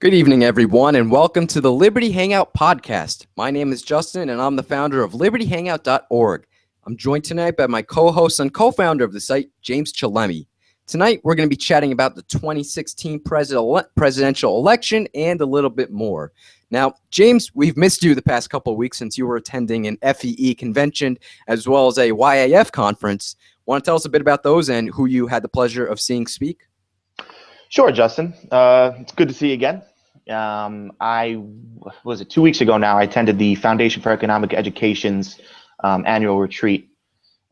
Good evening, everyone, and welcome to the Liberty Hangout podcast. My name is Justin, and I'm the founder of libertyhangout.org. I'm joined tonight by my co-host and co-founder of the site, James Chalemi. Tonight, we're going to be chatting about the 2016 presidential election and a little bit more. Now, James, we've missed you the past couple of weeks since you were attending an FEE convention as well as a YAF conference. Want to tell us a bit about those and who you had the pleasure of seeing speak? Sure, Justin. It's good to see you again. Was it 2 weeks ago now? I attended the Foundation for Economic Education's annual retreat,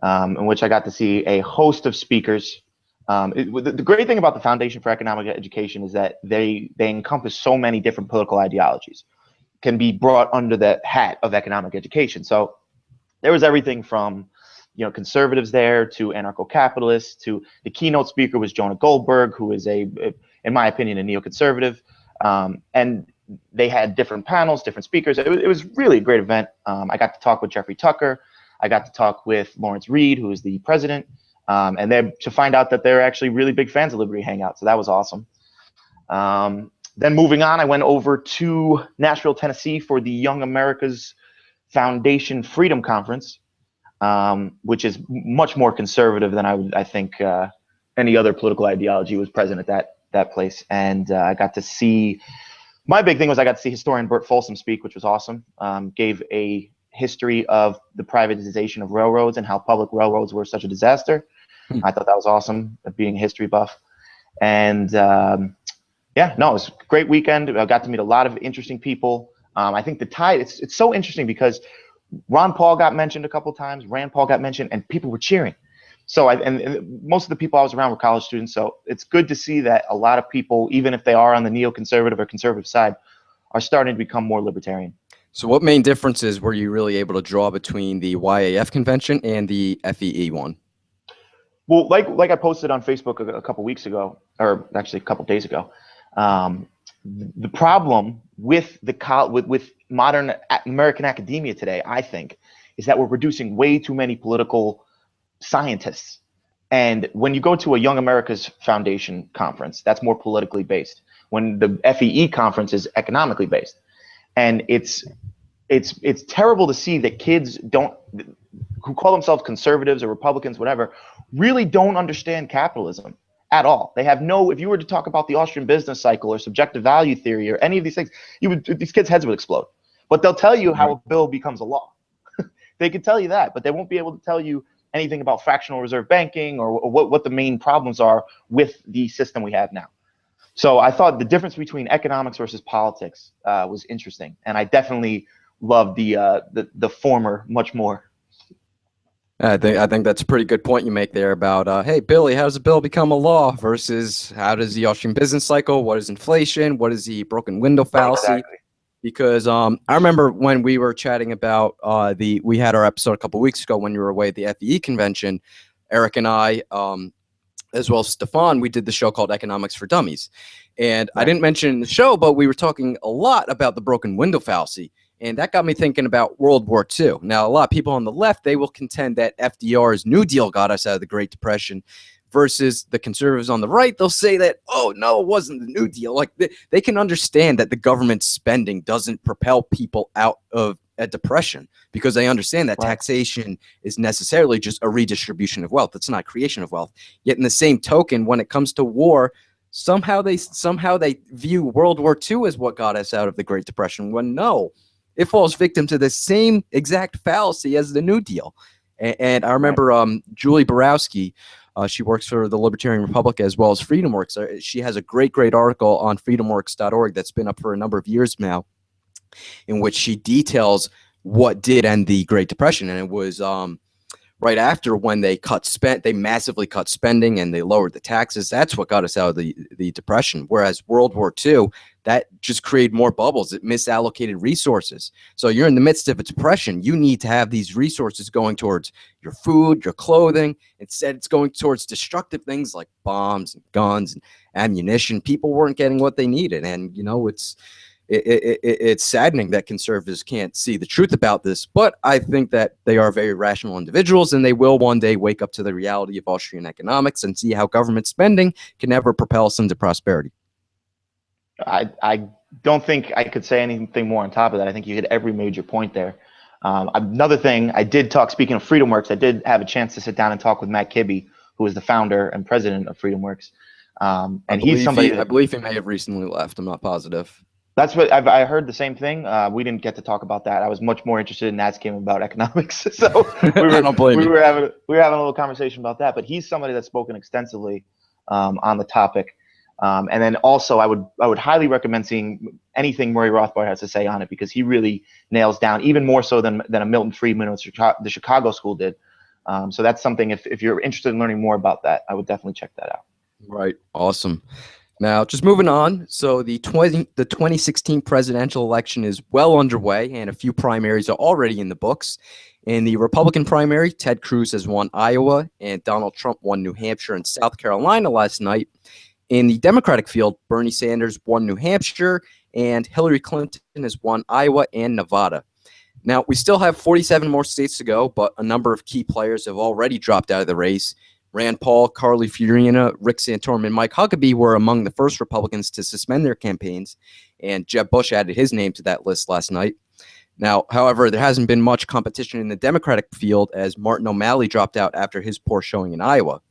in which I got to see a host of speakers. The great thing about the Foundation for Economic Education is that they encompass so many different political ideologies, can be brought under the hat of economic education. So there was everything from conservatives there to anarcho-capitalists to the keynote speaker was Jonah Goldberg, who is in my opinion, a neoconservative. And they had different panels, different speakers. It was really a great event. I got to talk with Jeffrey Tucker. I got to talk with Lawrence Reed, who is the president, and then to find out that they're actually really big fans of Liberty Hangout. So that was awesome. Then moving on, I went over to Nashville, Tennessee for the Young America's Foundation Freedom Conference, which is much more conservative than I think any other political ideology was present at that place. And I got to see, my big thing was I got to see historian Bert Folsom speak, which was awesome. Gave a history of the privatization of railroads and how public railroads were such a disaster. I thought that was awesome, being a history buff. And it was a great weekend. I got to meet a lot of interesting people. I think the tide, it's so interesting because Ron Paul got mentioned a couple times, Rand Paul got mentioned, and people were cheering. So and most of the people I was around were college students. So it's good to see that a lot of people, even if they are on the neoconservative or conservative side, are starting to become more libertarian. So what main differences were you really able to draw between the YAF convention and the FEE one? Well, like I posted on Facebook a couple weeks ago, or actually a couple days ago, the problem with with modern American academia today, I think, is that we're producing way too many political scientists. And when you go to a Young America's Foundation conference, that's more politically based. When the FEE conference is economically based, and it's terrible to see that kids who call themselves conservatives or Republicans, whatever, really don't understand capitalism at all. They have if you were to talk about the Austrian business cycle or subjective value theory or any of these things, these kids' heads would explode. But they'll tell you how a bill becomes a law. They can tell you that, but they won't be able to tell you anything about fractional reserve banking or what the main problems are with the system we have now. So I thought the difference between economics versus politics was interesting, and I definitely love the former much more. I think that's a pretty good point you make there about, hey, Billy, how does a bill become a law versus how does the Austrian business cycle, what is inflation, what is the broken window fallacy? Exactly. Because I remember when we were chatting about we had our episode a couple of weeks ago when you were away at the FEE convention, Eric and I, as well as Stefan, we did the show called Economics for Dummies. And right. I didn't mention in the show, but we were talking a lot about the broken window fallacy. And that got me thinking about World War II. Now, a lot of people on the left, they will contend that FDR's New Deal got us out of the Great Depression, versus the conservatives on the right, they'll say that, oh, no, it wasn't the New Deal. Like they can understand that the government spending doesn't propel people out of a depression because they understand that taxation is necessarily just a redistribution of wealth. It's not creation of wealth. Yet in the same token, when it comes to war, somehow they view World War II as what got us out of the Great Depression, when no, it falls victim to the same exact fallacy as the New Deal. And I remember Julie Borowski, she works for the Libertarian Republic as well as FreedomWorks. She has a great article on freedomworks.org that's been up for a number of years now, in which she details what did end the Great Depression. And it was right after when they massively cut spending and they lowered the taxes. That's what got us out of the Depression. Whereas World War II, that just created more bubbles. It misallocated resources. So you're in the midst of a depression. You need to have these resources going towards your food, your clothing. Instead, it's going towards destructive things like bombs and guns and ammunition. People weren't getting what they needed. And, it's saddening that conservatives can't see the truth about this, but I think that they are very rational individuals, and they will one day wake up to the reality of Austrian economics and see how government spending can never propel us into prosperity. I don't think I could say anything more on top of that. I think you hit every major point there. Another thing, I did talk, speaking of FreedomWorks, I did have a chance to sit down and talk with Matt Kibbe, who is the founder and president of FreedomWorks. And he's somebody that, I believe he may have recently left. I'm not positive. that's what I heard the same thing. We didn't get to talk about that. I was much more interested in asking him about economics. So I don't blame we you. were having a little conversation about that. But he's somebody that's spoken extensively on the topic. And then also, I would highly recommend seeing anything Murray Rothbard has to say on it, because he really nails down, even more so than a Milton Friedman or the Chicago School did. So that's something, if you're interested in learning more about that, I would definitely check that out. Right. Awesome. Now, just moving on. So the 2016 presidential election is well underway, and a few primaries are already in the books. In the Republican primary, Ted Cruz has won Iowa, and Donald Trump won New Hampshire and South Carolina last night. In the Democratic field, Bernie Sanders won New Hampshire, and Hillary Clinton has won Iowa and Nevada. Now, we still have 47 more states to go, but a number of key players have already dropped out of the race. Rand Paul, Carly Fiorina, Rick Santorum, and Mike Huckabee were among the first Republicans to suspend their campaigns, and Jeb Bush added his name to that list last night. Now, however, there hasn't been much competition in the Democratic field, as Martin O'Malley dropped out after his poor showing in Iowa.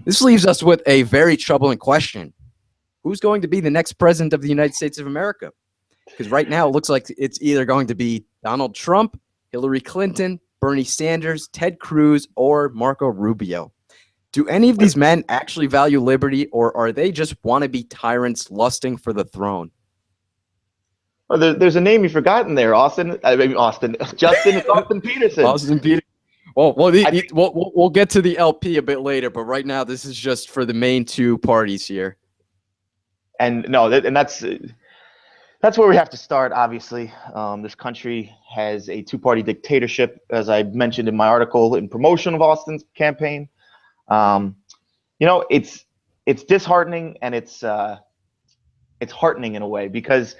This leaves us with a very troubling question. Who's going to be the next president of the United States of America? Because right now it looks like it's either going to be Donald Trump, Hillary Clinton, Bernie Sanders, Ted Cruz, or Marco Rubio. Do any of these men actually value liberty, or are they just wannabe tyrants lusting for the throne? Oh, there's a name you forgot in there, Justin. It's Austin Peterson. Austin Peterson. Well, we'll get to the LP a bit later, but right now this is just for the main two parties here. And no, that's where we have to start. Obviously, this country has a two-party dictatorship, as I mentioned in my article in promotion of Austin's campaign. It's disheartening, and it's heartening in a way, because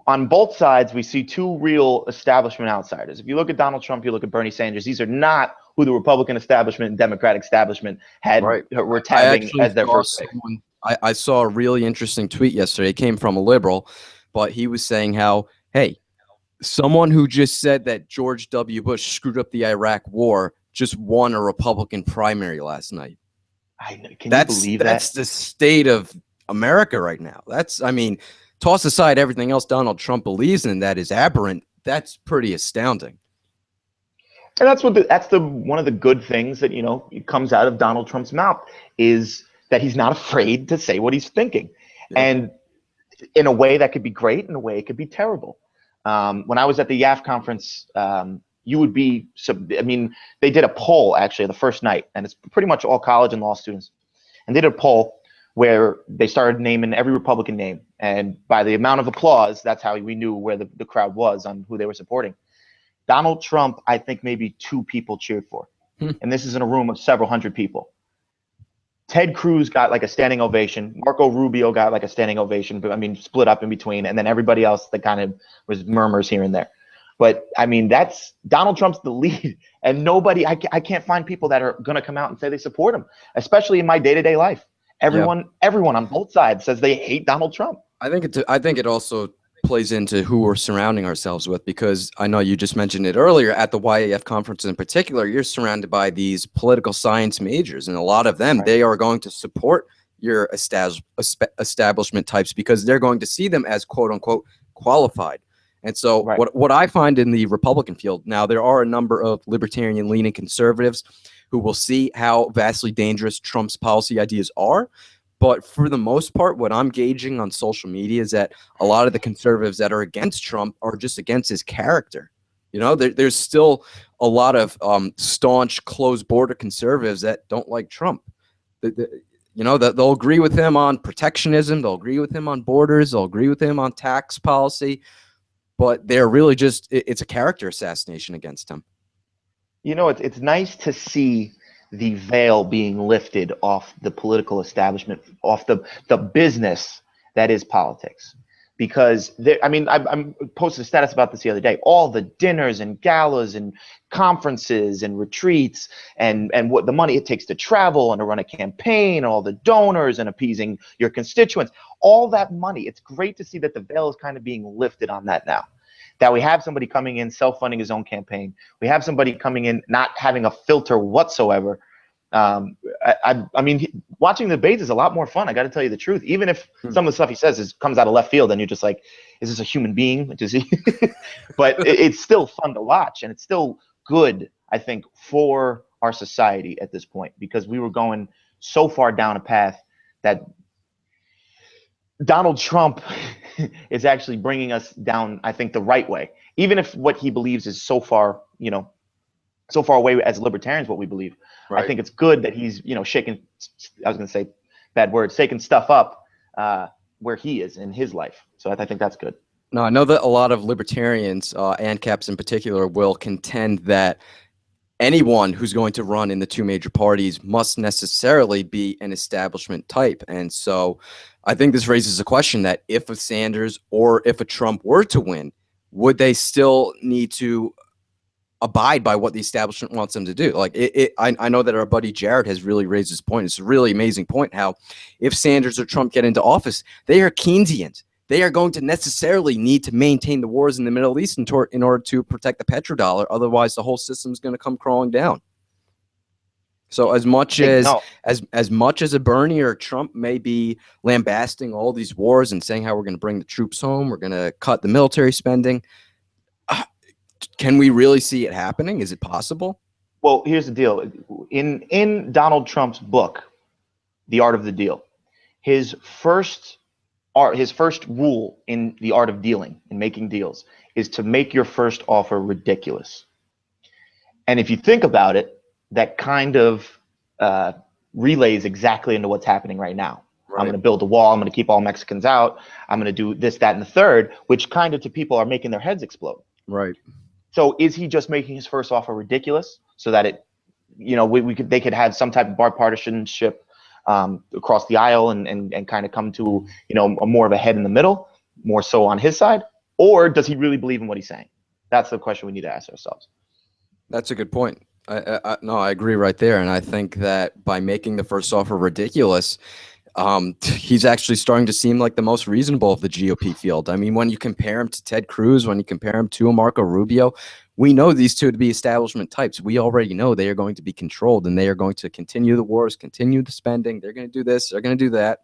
on both sides we see two real establishment outsiders. If you look at Donald Trump, you look at Bernie Sanders. These are not who the Republican establishment and Democratic establishment were tagging as their first pick. I saw a really interesting tweet yesterday. It came from a liberal, but he was saying how, hey, someone who just said that George W. Bush screwed up the Iraq war just won a Republican primary last night. Can you believe that? That's the state of America right now. Toss aside everything else Donald Trump believes in that is aberrant. That's pretty astounding. And that's one of the good things that comes out of Donald Trump's mouth, is that he's not afraid to say what he's thinking. Yeah. And in a way that could be great, in a way it could be terrible. When I was at the YAF conference, they did a poll actually the first night, and it's pretty much all college and law students. And they did a poll where they started naming every Republican name. And by the amount of applause, that's how we knew where the crowd was on who they were supporting. Donald Trump, I think maybe 2 people cheered for. And this is in a room of several hundred people. Ted Cruz got like a standing ovation. Marco Rubio got like a standing ovation, but split up in between. And then everybody else that kind of was murmurs here and there. But that's Donald Trump's the lead. And nobody, I can't find people that are going to come out and say they support him, especially in my day-to-day life. Everyone on both sides says they hate Donald Trump. I think it also plays into who we're surrounding ourselves with, because I know you just mentioned it earlier at the YAF conference in particular. You're surrounded by these political science majors, and a lot of them, they are going to support your establishment types because they're going to see them as quote unquote qualified. And so what I find in the Republican field now, there are a number of libertarian leaning conservatives who will see how vastly dangerous Trump's policy ideas are. But for the most part, what I'm gauging on social media is that a lot of the conservatives that are against Trump are just against his character. There's still a lot of staunch, closed border conservatives that don't like Trump. They'll agree with him on protectionism. They'll agree with him on borders. They'll agree with him on tax policy. But they're really just, it's a character assassination against him. It's nice to see the veil being lifted off the political establishment, off the business that is politics. because I mean, I posted a status about this the other day. All the dinners and galas and conferences and retreats and what the money it takes to travel and to run a campaign, all the donors and appeasing your constituents, all that money. It's great to see that the veil is kind of being lifted on that now. That we have somebody coming in self-funding his own campaign. We have somebody coming in not having a filter whatsoever. I mean, watching the debates is a lot more fun. I got to tell you the truth. Even if some of the stuff he says comes out of left field, and you're just like, "Is this a human being?" Does he? But it's still fun to watch, and it's still good, I think, for our society at this point, because we were going so far down a path that Donald Trump is actually bringing us down, I think, the right way. Even if what he believes is so far, so far away as libertarians, what we believe. Right. I think it's good that he's, shaking, I was going to say bad words, shaking stuff up where he is in his life. So I think that's good. No, I know that a lot of libertarians, ANCAPs in particular, will contend that anyone who's going to run in the two major parties must necessarily be an establishment type. And so I think this raises a question that if a Sanders or if a Trump were to win, would they still need to abide by what the establishment wants them to do? Like I know that our buddy Jared has really raised this point. It's a really amazing point, how if Sanders or Trump get into office, they are Keynesians. They are going to necessarily need to maintain the wars in the Middle East in order to protect the petrodollar. Otherwise, the whole system is going to come crawling down. So as much as a Bernie or Trump may be lambasting all these wars and saying how we're going to bring the troops home, we're going to cut the military spending, can we really see it happening? Is it possible? Well, here's the deal. In Donald Trump's book, The Art of the Deal, his first rule in the art of dealing and making deals is to make your first offer ridiculous. And if you think about it, that kind of relays exactly into what's happening right now. Right. I'm going to build a wall. I'm going to keep all Mexicans out. I'm going to do this, that, and the third, which kind of to people are making their heads explode. Right. So is he just making his first offer ridiculous so that it, they could have some type of bipartisanship across the aisle and kind of come to, a more of a head in the middle, more so on his side? Or does he really believe in what he's saying? That's the question we need to ask ourselves. That's a good point. No, I agree right there. And I think that by making the first offer ridiculous, he's actually starting to seem like the most reasonable of the GOP field. I mean, when you compare him to Ted Cruz, when you compare him to Marco Rubio, we know these two to be establishment types. We already know they are going to be controlled and they are going to continue the wars, continue the spending. They're going to do this. They're going to do that.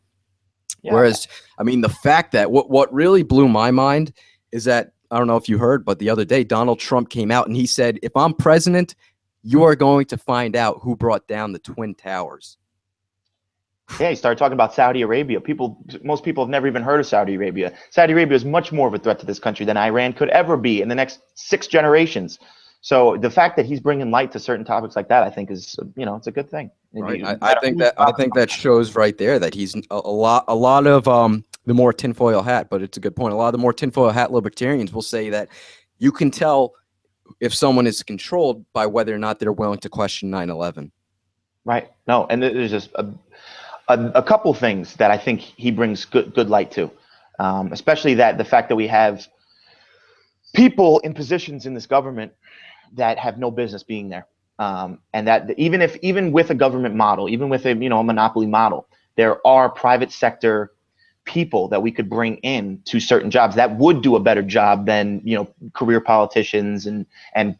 Yeah. Whereas, I mean, the fact that what really blew my mind is that, I don't know if you heard, but the other day, Donald Trump came out and he said, if I'm president, you are going to find out who brought down the Twin Towers. Yeah, he started talking about Saudi Arabia. Most people have never even heard of Saudi Arabia. Saudi Arabia is much more of a threat to this country than Iran could ever be in the next 6 generations. So the fact that he's bringing light to certain topics like that, I think is, it's a good thing. Right. I think that shows right there that he's a lot of the more tinfoil hat, but it's a good point. A lot of the more tinfoil hat libertarians will say that you can tell if someone is controlled by whether or not they're willing to question 9/11. Right. No, and there's just a couple things that I think he brings good light to, especially the fact that we have people in positions in this government that have no business being there, and that even with a government model, even with a monopoly model, there are private sector people that we could bring in to certain jobs that would do a better job than career politicians and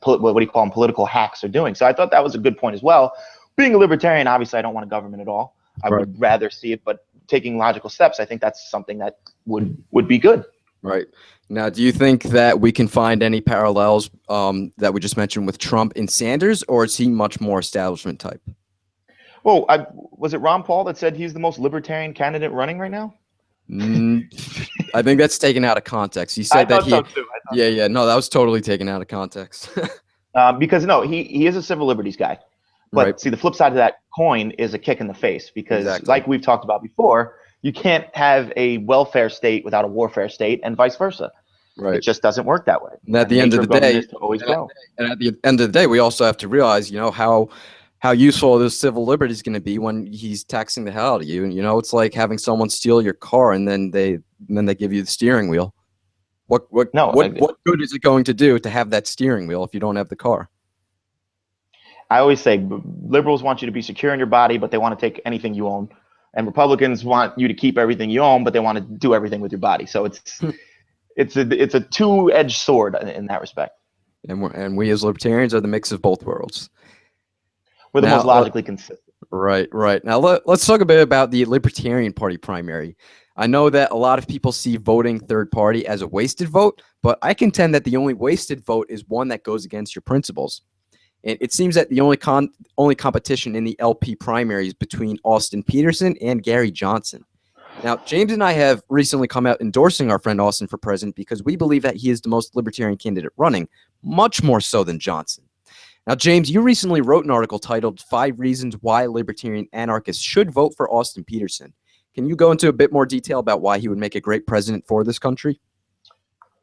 what do you call them, political hacks are doing. So I thought that was a good point as well. Being a libertarian, obviously, I don't want a government at all. I would rather see it, but taking logical steps, I think that's something that would be good. Right. Now, do you think that we can find any parallels that we just mentioned with Trump and Sanders, or is he much more establishment type? Well, was it Ron Paul that said he's the most libertarian candidate running right now? I think that's taken out of context. He said that he. So too. Yeah. No, that was totally taken out of context. Because no, he is a civil liberties guy. But see, the flip side of that coin is a kick in the face because, like we've talked about before, you can't have a welfare state without a warfare state, and vice versa. Right. It just doesn't work that way. And at the end of the day, we also have to realize, how how useful are those civil liberties going to be when he's taxing the hell out of you? And, you know, it's like having someone steal your car and then they give you the steering wheel. What No, good is it going to do to have that steering wheel if you don't have the car? I always say liberals want you to be secure in your body, but they want to take anything you own. And Republicans want you to keep everything you own, but they want to do everything with your body. So it's a two-edged sword in that respect. And we as libertarians are the mix of both worlds. We're the most logically consistent. Right. Now let's talk a bit about the Libertarian Party primary. I know that a lot of people see voting third party as a wasted vote, but I contend that the only wasted vote is one that goes against your principles. And it seems that the only competition in the LP primary is between Austin Peterson and Gary Johnson. Now, James and I have recently come out endorsing our friend Austin for president because we believe that he is the most libertarian candidate running, much more so than Johnson. Now, James, you recently wrote an article titled 5 Reasons Why Libertarian Anarchists Should Vote for Austin Peterson. Can you go into a bit more detail about why he would make a great president for this country?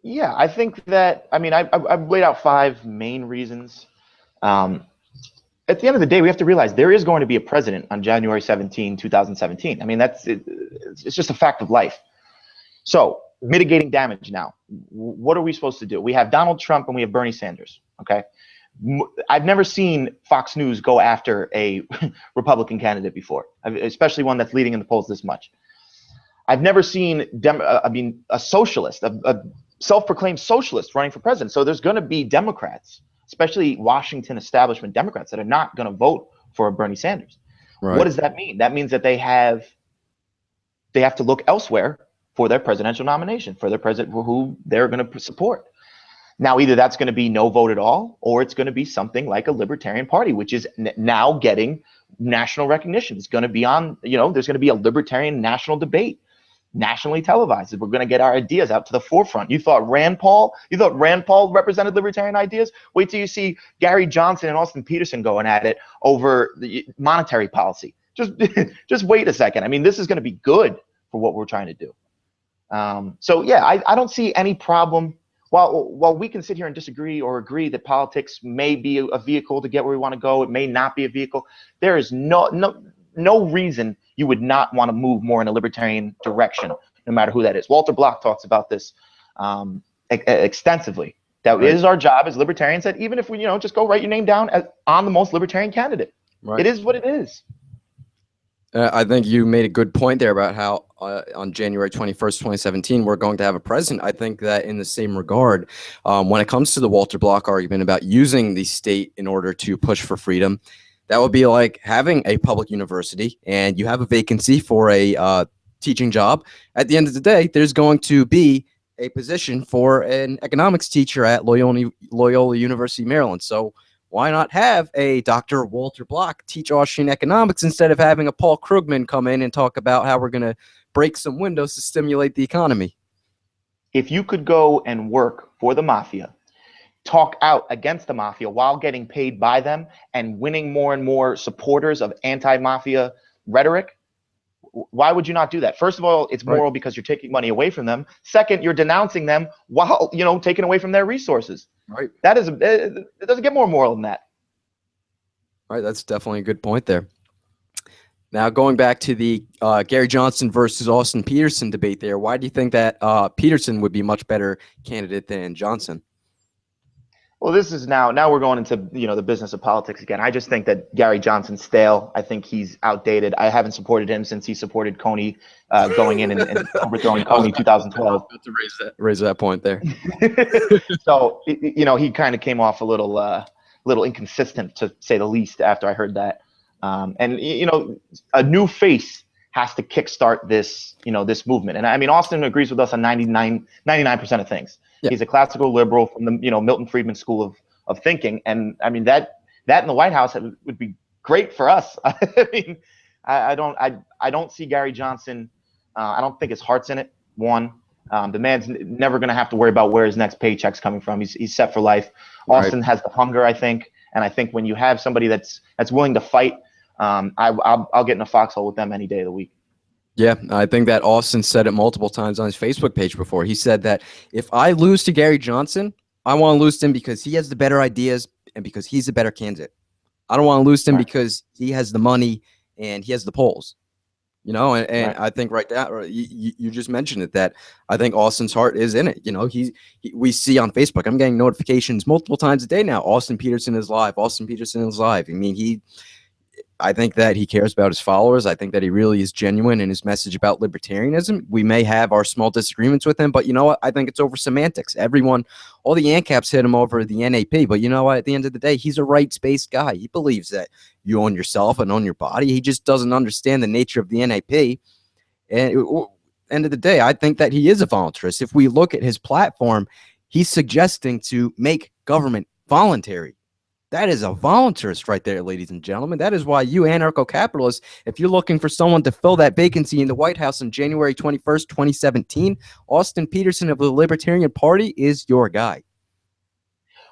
Yeah, I think that, I mean, I've laid out 5 main reasons. At the end of the day, we have to realize there is going to be a president on January 17, 2017. I mean, it's just a fact of life. So mitigating damage now, what are we supposed to do? We have Donald Trump and we have Bernie Sanders. Okay. I've never seen Fox News go after a Republican candidate before, especially one that's leading in the polls this much. I've never seen a socialist, a self-proclaimed socialist running for president. So there's going to be Democrats, especially Washington establishment Democrats, that are not going to vote for Bernie Sanders. Right. What does that mean? That means that they have to look elsewhere for their presidential nomination, for their president who they're going to support. Now, either that's going to be no vote at all, or it's going to be something like a Libertarian Party, which is now getting national recognition. It's going to be on, there's going to be a Libertarian national debate, nationally televised. We're going to get our ideas out to the forefront. You thought Rand Paul represented libertarian ideas? Wait till you see Gary Johnson and Austin Peterson going at it over the monetary policy. Just wait a second. I mean, this is going to be good for what we're trying to do. So yeah, I don't see any problem. While we can sit here and disagree or agree that politics may be a vehicle to get where we want to go, it may not be a vehicle. There is no reason you would not want to move more in a libertarian direction, no matter who that is. Walter Block talks about this extensively. That is our job as libertarians. That even if we, just go write your name down on the most libertarian candidate, it is what it is. I think you made a good point there about how on January 21st, 2017, we're going to have a president. I think that in the same regard, when it comes to the Walter Block argument about using the state in order to push for freedom, that would be like having a public university and you have a vacancy for a teaching job. At the end of the day, there's going to be a position for an economics teacher at Loyola University, Maryland. So why not have a Dr. Walter Block teach Austrian economics instead of having a Paul Krugman come in and talk about how we're going to break some windows to stimulate the economy? If you could go and work for the mafia, talk out against the mafia while getting paid by them and winning more and more supporters of anti-mafia rhetoric, why would you not do that? First of all, it's moral because you're taking money away from them. Second, you're denouncing them while, taking away from their resources. Right. It doesn't get more moral than that. Right. That's definitely a good point there. Now, going back to the Gary Johnson versus Austin Peterson debate there, why do you think that Peterson would be much better candidate than Johnson? Well, this is now we're going into, the business of politics again. I just think that Gary Johnson's stale. I think he's outdated. I haven't supported him since he supported Coney going in and overthrowing Coney 2012. To raise that point there. So, he kind of came off a little inconsistent, to say the least, after I heard that. And a new face has to kickstart this, this movement. And I mean, Austin agrees with us on 99% of things. Yeah. He's a classical liberal from the, Milton Friedman school of thinking. And I mean, that in the White House would be great for us. I mean, I don't see Gary Johnson. I don't think his heart's in it. One, the man's never going to have to worry about where his next paycheck's coming from. He's set for life. Austin has the hunger, I think. And I think when you have somebody that's willing to fight, I'll get in a foxhole with them any day of the week. Yeah, I think that Austin said it multiple times on his Facebook page before. He said that if I lose to Gary Johnson, I want to lose to him because he has the better ideas and because he's a better candidate. I don't want to lose him Right. because he has the money and he has the polls. You know, and Right. I think right now you just mentioned it, that I think Austin's heart is in it. You know, we see on Facebook, I'm getting notifications multiple times a day now. Austin Peterson is live. Austin Peterson is live. I mean, I think that he cares about his followers. I think that he really is genuine in his message about libertarianism. We may have our small disagreements with him, but you know what? I think it's over semantics. Everyone, all the ANCAPs hit him over the NAP, but you know what? At the end of the day, he's a rights-based guy. He believes that you own yourself and own your body. He just doesn't understand the nature of the NAP. And end of the day, I think that he is a voluntarist. If we look at his platform, he's suggesting to make government voluntary. That is a voluntarist right there, ladies and gentlemen. That is why you anarcho-capitalists, if you're looking for someone to fill that vacancy in the White House on January 21st, 2017, Austin Peterson of the Libertarian Party is your guy.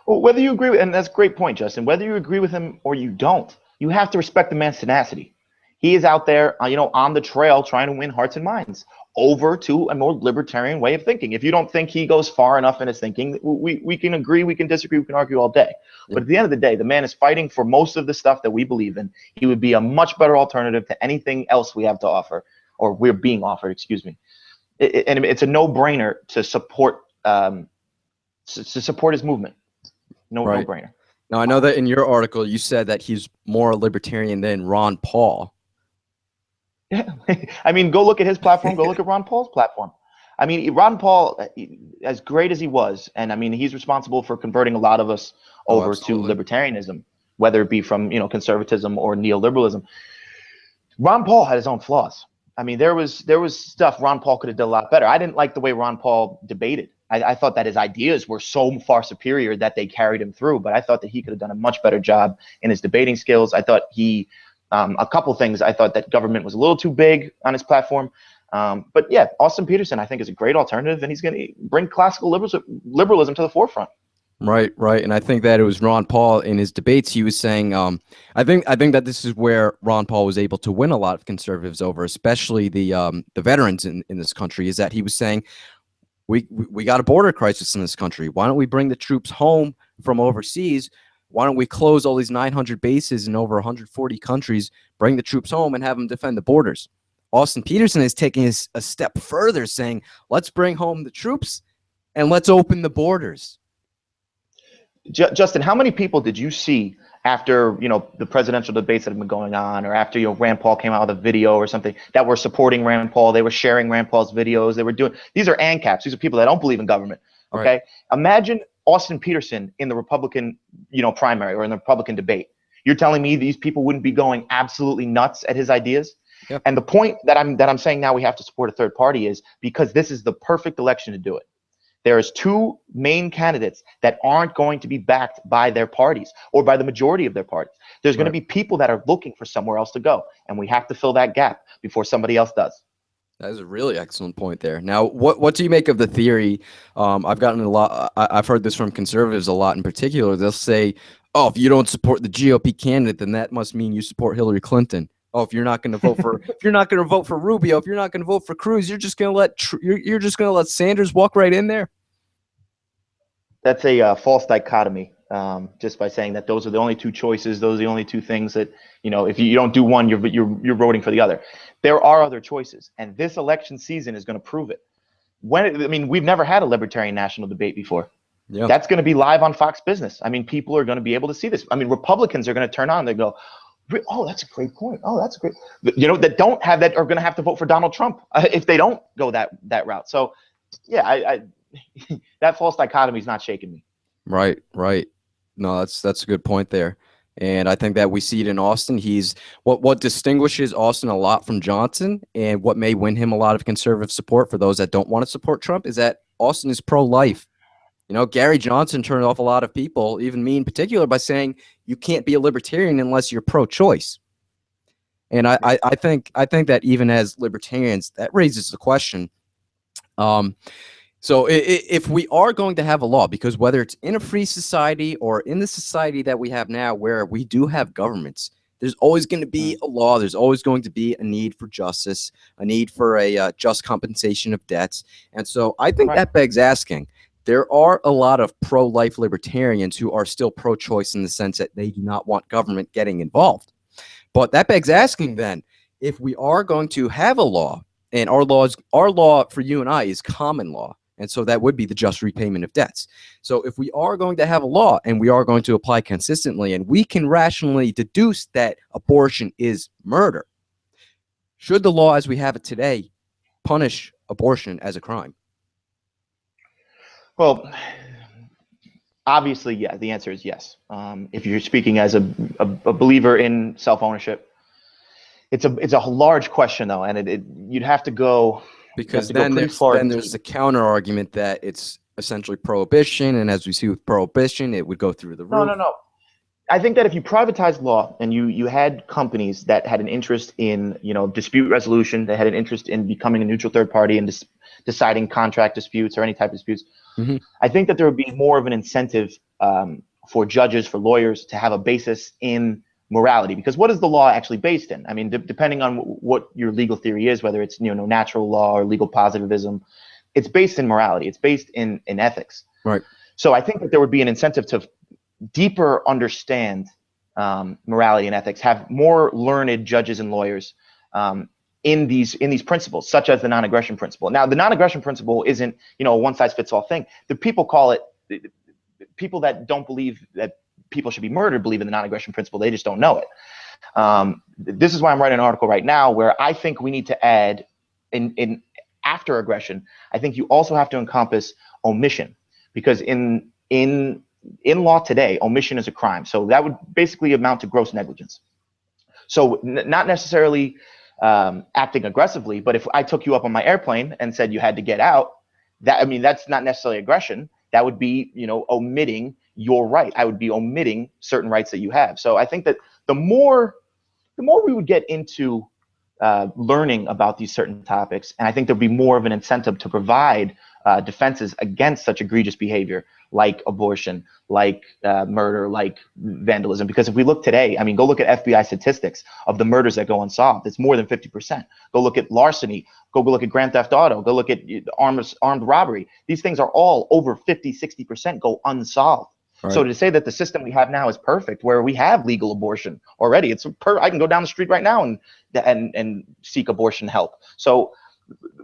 Well, whether you agree with, and that's a great point, Justin, whether you agree with him or you don't, you have to respect the man's tenacity. He is out there, on the trail trying to win hearts and minds over to a more libertarian way of thinking. If you don't think he goes far enough in his thinking, we can agree, we can disagree, we can argue all day. Yeah. But at the end of the day, the man is fighting for most of the stuff that we believe in. He would be a much better alternative to anything else we have to offer, or we're being offered, excuse me. And it's a no-brainer to support his movement. Right. No-brainer. Now, I know that in your article, you said that he's more libertarian than Ron Paul. Yeah. I mean, go look at his platform. Go look at Ron Paul's platform. I mean, Ron Paul, as great as he was, and I mean, he's responsible for converting a lot of us over to libertarianism, whether it be from, conservatism or neoliberalism. Ron Paul had his own flaws. I mean, there was stuff Ron Paul could have done a lot better. I didn't like the way Ron Paul debated. I thought that his ideas were so far superior that they carried him through, but I thought that he could have done a much better job in his debating skills. I thought a couple things. I thought that government was a little too big on his platform. But yeah, Austin Peterson, I think, is a great alternative, and he's going to bring classical liberalism to the forefront. Right. And I think that it was Ron Paul in his debates. He was saying, I think that this is where Ron Paul was able to win a lot of conservatives over, especially the veterans in this country. Is that he was saying, we got a border crisis in this country. Why don't we bring the troops home from overseas? Why don't we close all these 900 bases in over 140 countries, bring the troops home and have them defend the borders? Austin Peterson is taking a step further, saying, let's bring home the troops and let's open the borders. Justin, how many people did you see after, the presidential debates that have been going on, or after, Rand Paul came out with a video or something, that were supporting Rand Paul? They were sharing Rand Paul's videos. They were doing, these are ANCAPs. These are people that don't believe in government. Okay. Right. Imagine Austin Peterson in the Republican, primary or in the Republican debate. You're telling me these people wouldn't be going absolutely nuts at his ideas? Yep. And the point that I'm saying now we have to support a third party is because this is the perfect election to do it. There's two main candidates that aren't going to be backed by their parties or by the majority of their parties. There's going to be people that are looking for somewhere else to go, and we have to fill that gap before somebody else does. That is a really excellent point there. Now, what do you make of the theory? I've gotten a lot. I've heard this from conservatives a lot in particular. They'll say, "Oh, if you don't support the GOP candidate, then that must mean you support Hillary Clinton." Oh, if you're not going to vote for if you're not going to vote for Rubio, if you're not going to vote for Cruz, you're just going to let Sanders walk right in there. That's a false dichotomy. Just by saying that those are the only two choices, those are the only two things that, if you don't do one, you're voting for the other. There are other choices, and this election season is going to prove it. We've never had a libertarian national debate before. Yeah. That's going to be live on Fox Business. I mean, people are going to be able to see this. I mean, Republicans are going to turn on. They go, "Oh, that's a great point. Oh, that's a great." That don't have that are going to have to vote for Donald Trump if they don't go that route. So, yeah, I that false dichotomy is not shaking me. Right. No, that's a good point there. And I think that we see it in Austin. He's what distinguishes Austin a lot from Johnson, and what may win him a lot of conservative support for those that don't want to support Trump, is that Austin is pro-life. Gary Johnson turned off a lot of people, even me in particular, by saying you can't be a libertarian unless you're pro-choice. And I think that even as libertarians, that raises the question. So if we are going to have a law, because whether it's in a free society or in the society that we have now, where we do have governments, there's always going to be a law. There's always going to be a need for justice, a need for a just compensation of debts. And so I think that begs asking, there are a lot of pro-life libertarians who are still pro-choice in the sense that they do not want government getting involved. But that begs asking then, if we are going to have a law, and our law for you and I is common law, and so that would be the just repayment of debts. So if we are going to have a law and we are going to apply consistently, and we can rationally deduce that abortion is murder, should the law as we have it today punish abortion as a crime? Well, obviously, yeah. The answer is yes. If you're speaking as a believer in self-ownership, it's a large question though, and you'd have to go because then there's the counter argument that it's essentially prohibition, and as we see with prohibition, it would go through the roof. No. I think that if you privatized law and you had companies that had an interest in dispute resolution, they had an interest in becoming a neutral third party and deciding contract disputes or any type of disputes, I think that there would be more of an incentive for judges, for lawyers to have a basis in morality, because what is the law actually based in? I mean, depending on what your legal theory is, whether it's natural law or legal positivism, it's based in morality. It's based in ethics. Right. So I think that there would be an incentive to deeper understand morality and ethics, have more learned judges and lawyers in these principles, such as the non-aggression principle. Now, the non-aggression principle isn't a one-size-fits-all thing. The people call it. People that don't believe that people should be murdered believe in the non-aggression principle. They just don't know it. This is why I'm writing an article right now where I think we need to add in after aggression. I think you also have to encompass omission, because in law today, omission is a crime. So that would basically amount to gross negligence. So not necessarily acting aggressively, but if I took you up on my airplane and said you had to get out, that's not necessarily aggression. That would be, omitting your right. I would be omitting certain rights that you have. So I think that the more we would get into learning about these certain topics, and I think there'd be more of an incentive to provide defenses against such egregious behavior like abortion, like murder, like vandalism. Because if we look today, go look at FBI statistics of the murders that go unsolved. It's more than 50%. Go look at larceny. Go look at grand theft auto. Go look at armed robbery. These things are all over 50, 60% go unsolved. Right. So to say that the system we have now is perfect, where we have legal abortion already, I can go down the street right now and seek abortion help. So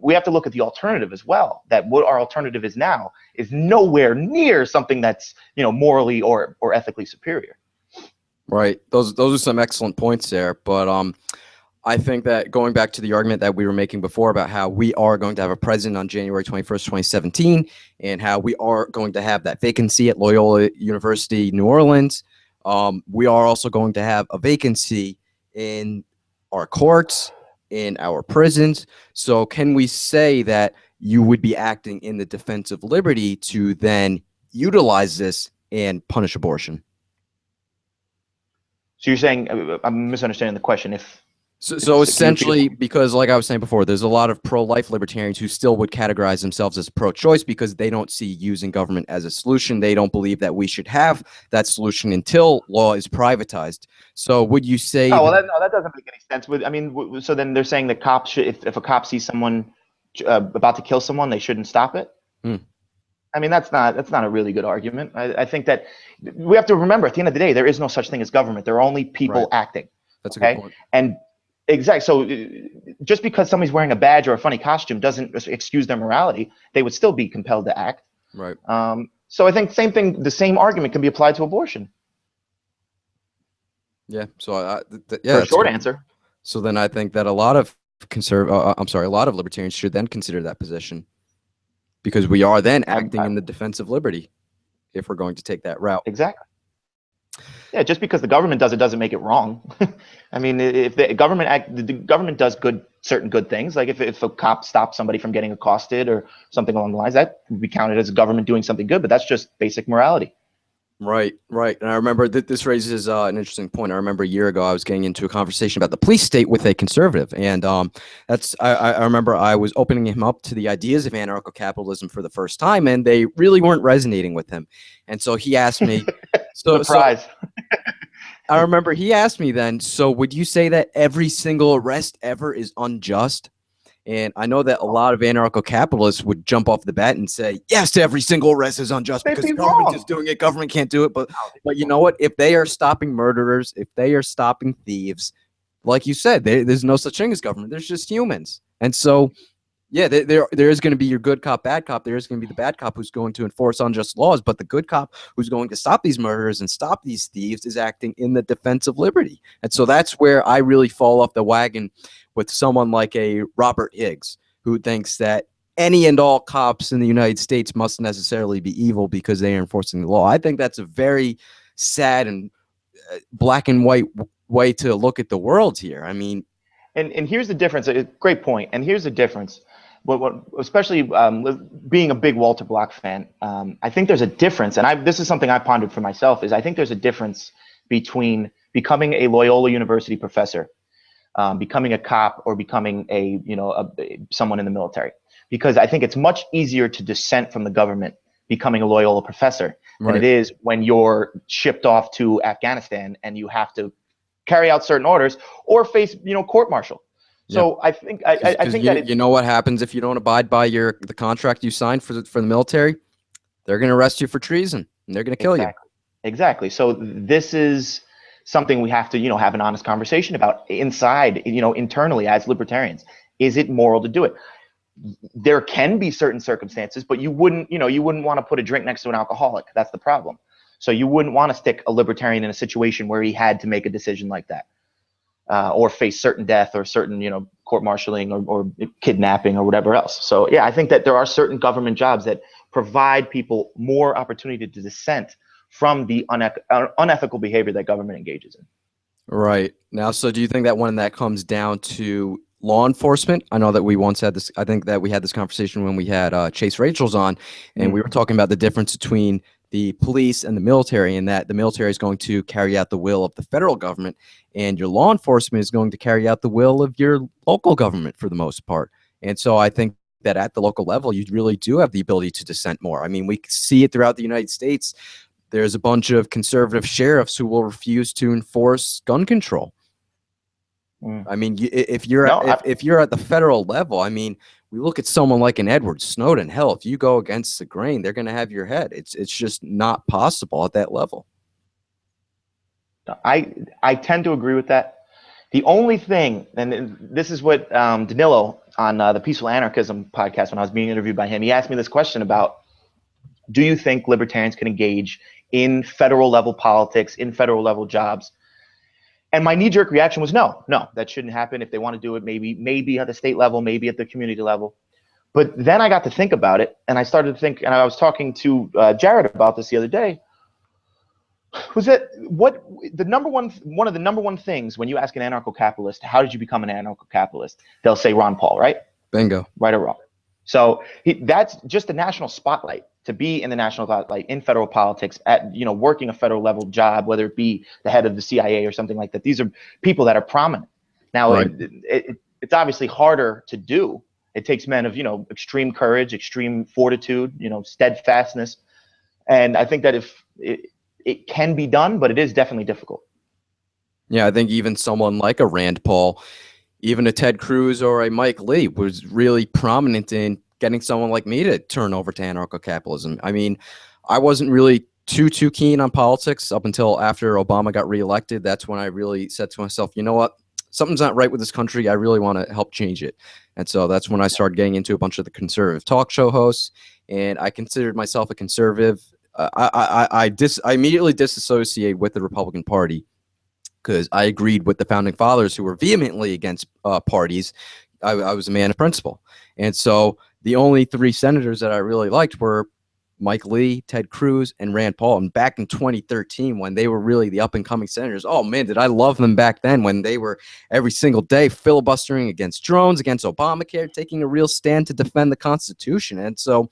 we have to look at the alternative as well, that what our alternative is now is nowhere near something that's morally or ethically superior. Right. Those are some excellent points there. But I think that going back to the argument that we were making before about how we are going to have a president on January 21st, 2017, and how we are going to have that vacancy at Loyola University, New Orleans, we are also going to have a vacancy in our courts, in our prisons. So can we say that you would be acting in the defense of liberty to then utilize this and punish abortion? So you're saying, I'm misunderstanding the question. So essentially, because like I was saying before, there's a lot of pro-life libertarians who still would categorize themselves as pro-choice because they don't see using government as a solution. They don't believe that we should have that solution until law is privatized. So would you say? Oh, well, that doesn't make any sense. So then they're saying that cops should, if a cop sees someone about to kill someone, they shouldn't stop it. That's not a really good argument. I think that we have to remember, at the end of the day, there is no such thing as government. There are only people acting. That's a good point. And exactly. So just because somebody's wearing a badge or a funny costume doesn't excuse their morality. They would still be compelled to act. Right. So I think the same argument can be applied to abortion. Yeah. So for a short answer. So then I think that a lot of libertarians should then consider that position, because we are then acting in the defense of liberty if we're going to take that route. Exactly. Yeah, just because the government does it doesn't make it wrong. If the government does certain good things, like if a cop stops somebody from getting accosted or something along the lines, that would be counted as government doing something good, but that's just basic morality. Right. And I remember that this raises an interesting point. I remember a year ago I was getting into a conversation about the police state with a conservative, and I remember I was opening him up to the ideas of anarcho-capitalism for the first time, and they really weren't resonating with him. And so he asked me, surprise. I remember he asked me then, so would you say that every single arrest ever is unjust? And I know that a lot of anarcho-capitalists would jump off the bat and say, yes, every single arrest is unjust They'd because be the government wrong. is doing it. Government can't do it. But No, they'd be you wrong. know what? If they are stopping murderers, if they are stopping thieves, like you said, there's no such thing as government. There's just humans. And so, yeah, there is going to be your good cop, bad cop. There is going to be the bad cop who's going to enforce unjust laws, but the good cop who's going to stop these murderers and stop these thieves is acting in the defense of liberty. And so that's where I really fall off the wagon with someone like a Robert Higgs, who thinks that any and all cops in the United States must necessarily be evil because they are enforcing the law. I think that's a very sad and black and white way to look at the world here. I mean, And here's the difference. Great point. And here's the difference. What especially being a big Walter Block fan, I think there's a difference. And this is something I pondered for myself. Is I think there's a difference between becoming a Loyola University professor, becoming a cop, or becoming someone in the military. Because I think it's much easier to dissent from the government becoming a Loyola professor than it is when you're shipped off to Afghanistan and you have to carry out certain orders or face court martial. So I think I think that you know what happens if you don't abide by the contract you signed for the military. They're going to arrest you for treason and they're going to kill you. Exactly. So this is something we have to have an honest conversation about inside internally as libertarians. Is it moral to do it? There can be certain circumstances, but you wouldn't want to put a drink next to an alcoholic. That's the problem. So you wouldn't want to stick a libertarian in a situation where he had to make a decision like that, or face certain death or certain court-martialing or kidnapping or whatever else. So yeah, I think that there are certain government jobs that provide people more opportunity to dissent from the unethical behavior that government engages in. Right. Now, so do you think that when that comes down to law enforcement? I know that we once had this, I think that we had this conversation when we had Chase Rachels on, and we were talking about the difference between the police and the military, and that the military is going to carry out the will of the federal government, and your law enforcement is going to carry out the will of your local government for the most part. And so I think that at the local level, you really do have the ability to dissent more. I mean, we see it throughout the United States. There's a bunch of conservative sheriffs who will refuse to enforce gun control. I mean, if you're at the federal level, I mean, we look at someone like an Edward Snowden. Hell, if you go against the grain, they're going to have your head. It's just not possible at that level. I tend to agree with that. The only thing, and this is what Danilo on the Peaceful Anarchism podcast, when I was being interviewed by him, he asked me this question about, do you think libertarians can engage in federal level politics, in federal level jobs? And my knee-jerk reaction was no, that shouldn't happen. If they want to do it, maybe at the state level, maybe at the community level. But then I got to think about it, and I started to think, and I was talking to Jared about this the other day. Was that one of the number one things when you ask an anarcho-capitalist, how did you become an anarcho-capitalist? They'll say Ron Paul, right? Bingo. Right or wrong. So that's just the national spotlight, to be in the national spotlight in federal politics, at working a federal level job, whether it be the head of the CIA or something like that. These are people that are prominent. Now, right. It's obviously harder to do. It takes men of extreme courage, extreme fortitude, steadfastness, and I think that if it can be done, but it is definitely difficult. Yeah, I think even someone like a Rand Paul, even a Ted Cruz or a Mike Lee, was really prominent in getting someone like me to turn over to anarcho-capitalism. I mean, I wasn't really too keen on politics up until after Obama got reelected. That's when I really said to myself, you know what? Something's not right with this country. I really want to help change it. And so that's when I started getting into a bunch of the conservative talk show hosts, and I considered myself a conservative. I immediately disassociated with the Republican Party because I agreed with the founding fathers who were vehemently against parties. I was a man of principle. And so the only three senators that I really liked were Mike Lee, Ted Cruz, and Rand Paul. And back in 2013, when they were really the up-and-coming senators, oh, man, did I love them back then, when they were every single day filibustering against drones, against Obamacare, taking a real stand to defend the Constitution. And so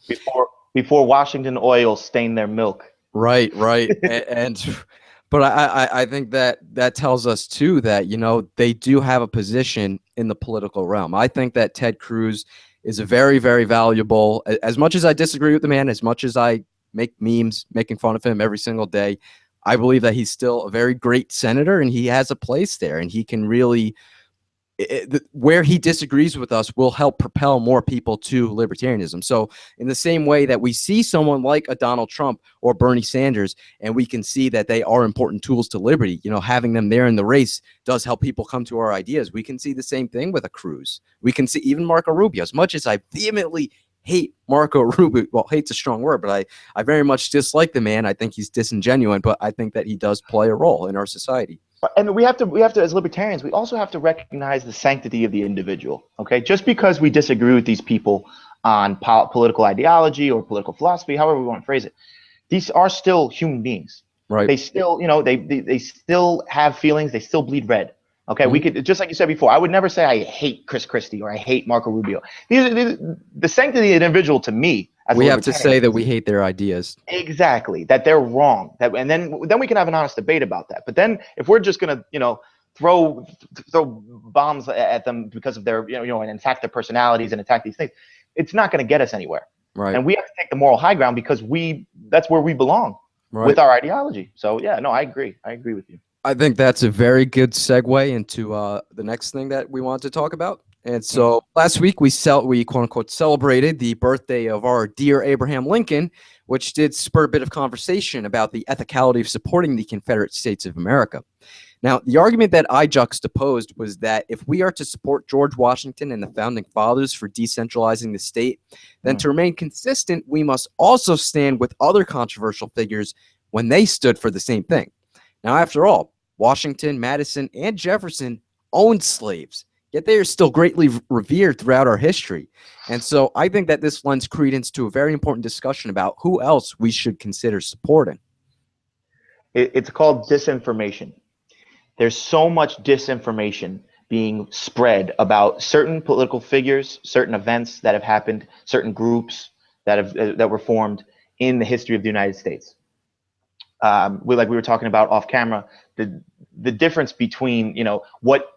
before Washington Oil stained their milk. Right. But I think that tells us, too, that, they do have a position in the political realm. I think that Ted Cruz is a very, very valuable, as much as I disagree with the man, as much as I make memes making fun of him every single day, I believe that he's still a very great senator, and he has a place there, and he can really where he disagrees with us will help propel more people to libertarianism. So in the same way that we see someone like a Donald Trump or Bernie Sanders, and we can see that they are important tools to liberty, having them there in the race does help people come to our ideas. We can see the same thing with a Cruz. We can see even Marco Rubio. As much as I vehemently hate Marco Rubio, well, hate's a strong word, but I very much dislike the man. I think he's disingenuous, but I think that he does play a role in our society. And we have to, as libertarians, we also have to recognize the sanctity of the individual. Okay, just because we disagree with these people on political ideology or political philosophy, however we want to phrase it, these are still human beings. Right. They still, they still have feelings. They still bleed red. Okay, we could, just like you said before, I would never say I hate Chris Christie or I hate Marco Rubio. The sanctity of the individual to me. We have to say that we hate their ideas. Exactly, that they're wrong. And then we can have an honest debate about that. But then if we're just gonna, throw bombs at them because of their, and attack their personalities and attack these things, it's not going to get us anywhere. Right. And we have to take the moral high ground because that's where we belong with our ideology. So yeah, no, I agree. I agree with you. I think that's a very good segue into the next thing that we want to talk about. And so last week we quote unquote celebrated the birthday of our dear Abraham Lincoln, which did spur a bit of conversation about the ethicality of supporting the Confederate States of America. Now, the argument that I juxtaposed was that if we are to support George Washington and the founding fathers for decentralizing the state, then to remain consistent, we must also stand with other controversial figures when they stood for the same thing. Now, after all, Washington, Madison, and Jefferson owned slaves, yet they are still greatly revered throughout our history. And so I think that this lends credence to a very important discussion about who else we should consider supporting. It's called disinformation. There's so much disinformation being spread about certain political figures, certain events that have happened, certain groups that were formed in the history of the United States. We were talking about off camera, the difference between what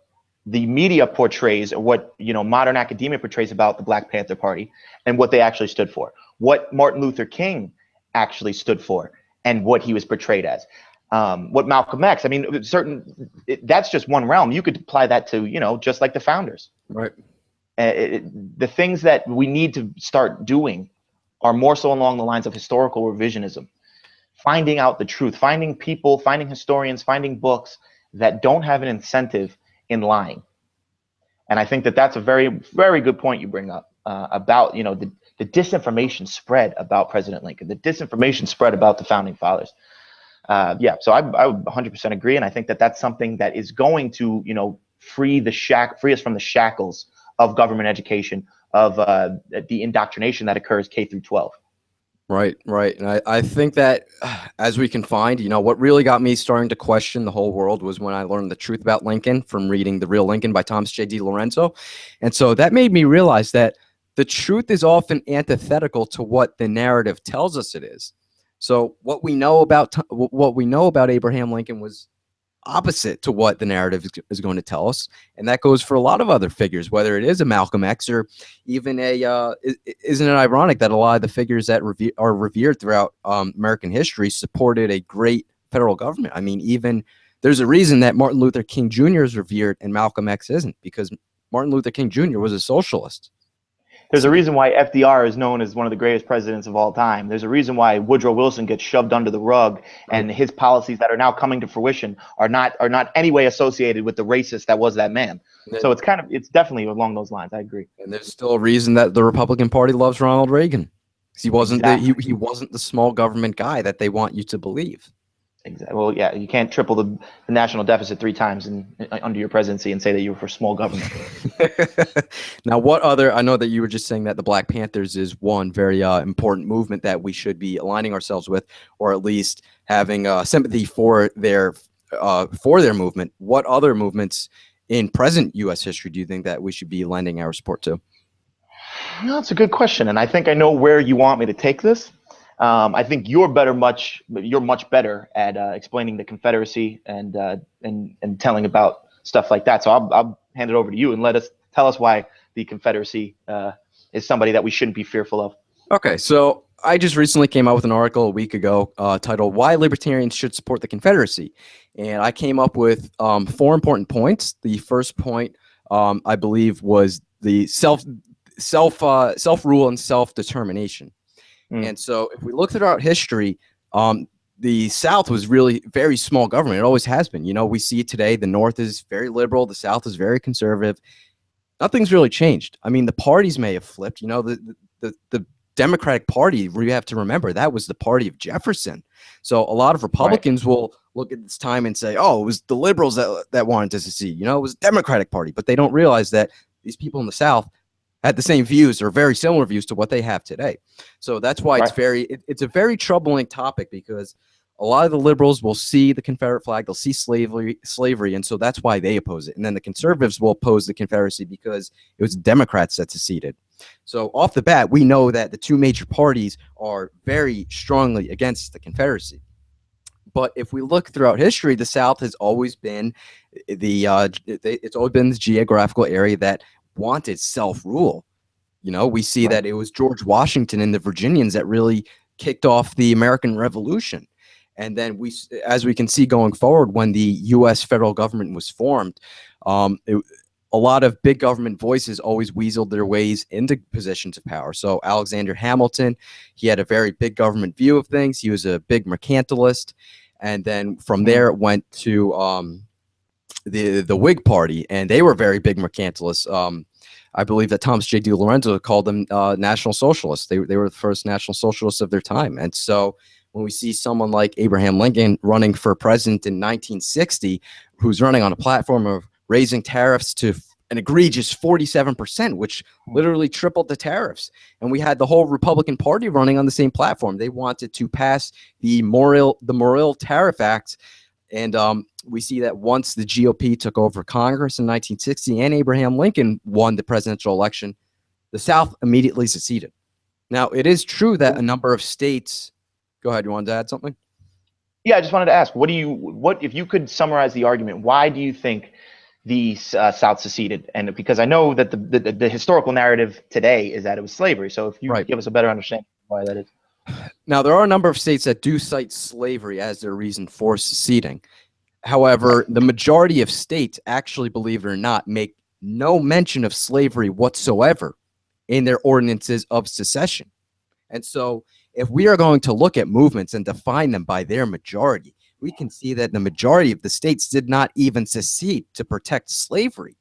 the media portrays, or what modern academia portrays about the Black Panther Party, and what they actually stood for, what Martin Luther King actually stood for, and what he was portrayed as. What Malcolm X, I mean, that's just one realm. You could apply that to, just like the founders. Right. The things that we need to start doing are more so along the lines of historical revisionism, finding out the truth, finding people, finding historians, finding books that don't have an incentive in lying. And I think that that's a very, very good point you bring up about, the disinformation spread about President Lincoln, the disinformation spread about the founding fathers. So I would 100% agree, and I think that that's something that is going to, free us from the shackles of government education, of the indoctrination that occurs K through 12. Right. And I think that as we can find, what really got me starting to question the whole world was when I learned the truth about Lincoln from reading The Real Lincoln by Thomas J. DiLorenzo. And so that made me realize that the truth is often antithetical to what the narrative tells us it is. So what we know about Abraham Lincoln was opposite to what the narrative is going to tell us, and that goes for a lot of other figures, whether it is a Malcolm X or even isn't it ironic that a lot of the figures that are revered throughout American history supported a great federal government? I mean, even there's a reason that Martin Luther King Jr. is revered and Malcolm X isn't, because Martin Luther King Jr. was a socialist. There's a reason why FDR is known as one of the greatest presidents of all time. There's a reason why Woodrow Wilson gets shoved under the rug, and his policies that are now coming to fruition are not any way associated with the racist that was that man. So it's definitely along those lines. I agree. And there's still a reason that the Republican Party loves Ronald Reagan. He wasn't he wasn't the small government guy that they want you to believe. Exactly. Well, yeah, you can't triple the national deficit 3 times under your presidency and say that you were for small government. Now, I know that you were just saying that the Black Panthers is one very important movement that we should be aligning ourselves with, or at least having sympathy for their movement. What other movements in present U.S. history do you think that we should be lending our support to? No, that's a good question, and I think I know where you want me to take this. I think you're much better at explaining the Confederacy and telling about stuff like that. So I'll hand it over to you and tell us why the Confederacy is somebody that we shouldn't be fearful of. Okay, so I just recently came out with an article a week ago titled "Why Libertarians Should Support the Confederacy," and I came up with 4 important points. The first point I believe, was the self rule and self determination. And so, if we look throughout history, the South was really very small government. It always has been. You know, we see it today. The North is very liberal. The South is very conservative. Nothing's really changed. I mean, the parties may have flipped. You know, the Democratic Party, we have to remember, that was the party of Jefferson. So a lot of Republicans will look at this time and say, oh, it was the liberals that wanted to secede. You know, it was the Democratic Party. But they don't realize that these people in the South had the same views or very similar views to what they have today. So that's why it's a very troubling topic, because a lot of the liberals will see the Confederate flag, they'll see slavery, and so that's why they oppose it. And then the conservatives will oppose the Confederacy because it was Democrats that seceded. So off the bat, we know that the two major parties are very strongly against the Confederacy. But if we look throughout history, the South has always been it's always been the geographical area that wanted self-rule. You know, we see that it was George Washington and the Virginians that really kicked off the American Revolution. And then as we can see going forward, when the U.S. federal government was formed, a lot of big government voices always weaseled their ways into positions of power. So Alexander Hamilton, he had a very big government view of things. He was a big mercantilist. And then from there it went to the Whig Party, and they were very big mercantilists. I believe that Thomas J. DiLorenzo called them National Socialists. They were the first National Socialists of their time. And so when we see someone like Abraham Lincoln running for president in 1960, who's running on a platform of raising tariffs to an egregious 47%, which literally tripled the tariffs. And we had the whole Republican Party running on the same platform. They wanted to pass the Morrill Tariff Act. And we see that once the GOP took over Congress in 1960 and Abraham Lincoln won the presidential election, the South immediately seceded. Now, it is true that a number of states... Go ahead. You wanted to add something? Yeah, I just wanted to ask, what if you could summarize the argument, why do you think the South seceded? And because I know that the historical narrative today is that it was slavery. So if you give us a better understanding of why that is. Now, there are a number of states that do cite slavery as their reason for seceding. However, the majority of states, actually, believe it or not, make no mention of slavery whatsoever in their ordinances of secession. And so if we are going to look at movements and define them by their majority, we can see that the majority of the states did not even secede to protect slavery.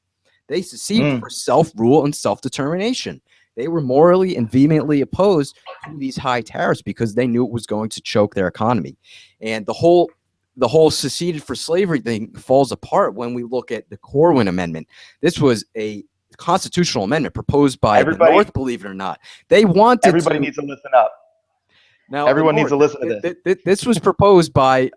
They seceded for self-rule and self-determination. They were morally and vehemently opposed to these high tariffs because they knew it was going to choke their economy. And the whole seceded for slavery thing falls apart when we look at the Corwin Amendment. This was a constitutional amendment proposed by the North, believe it or not. They wanted everybody needs to listen up. Now, everyone needs to listen to this. This was proposed by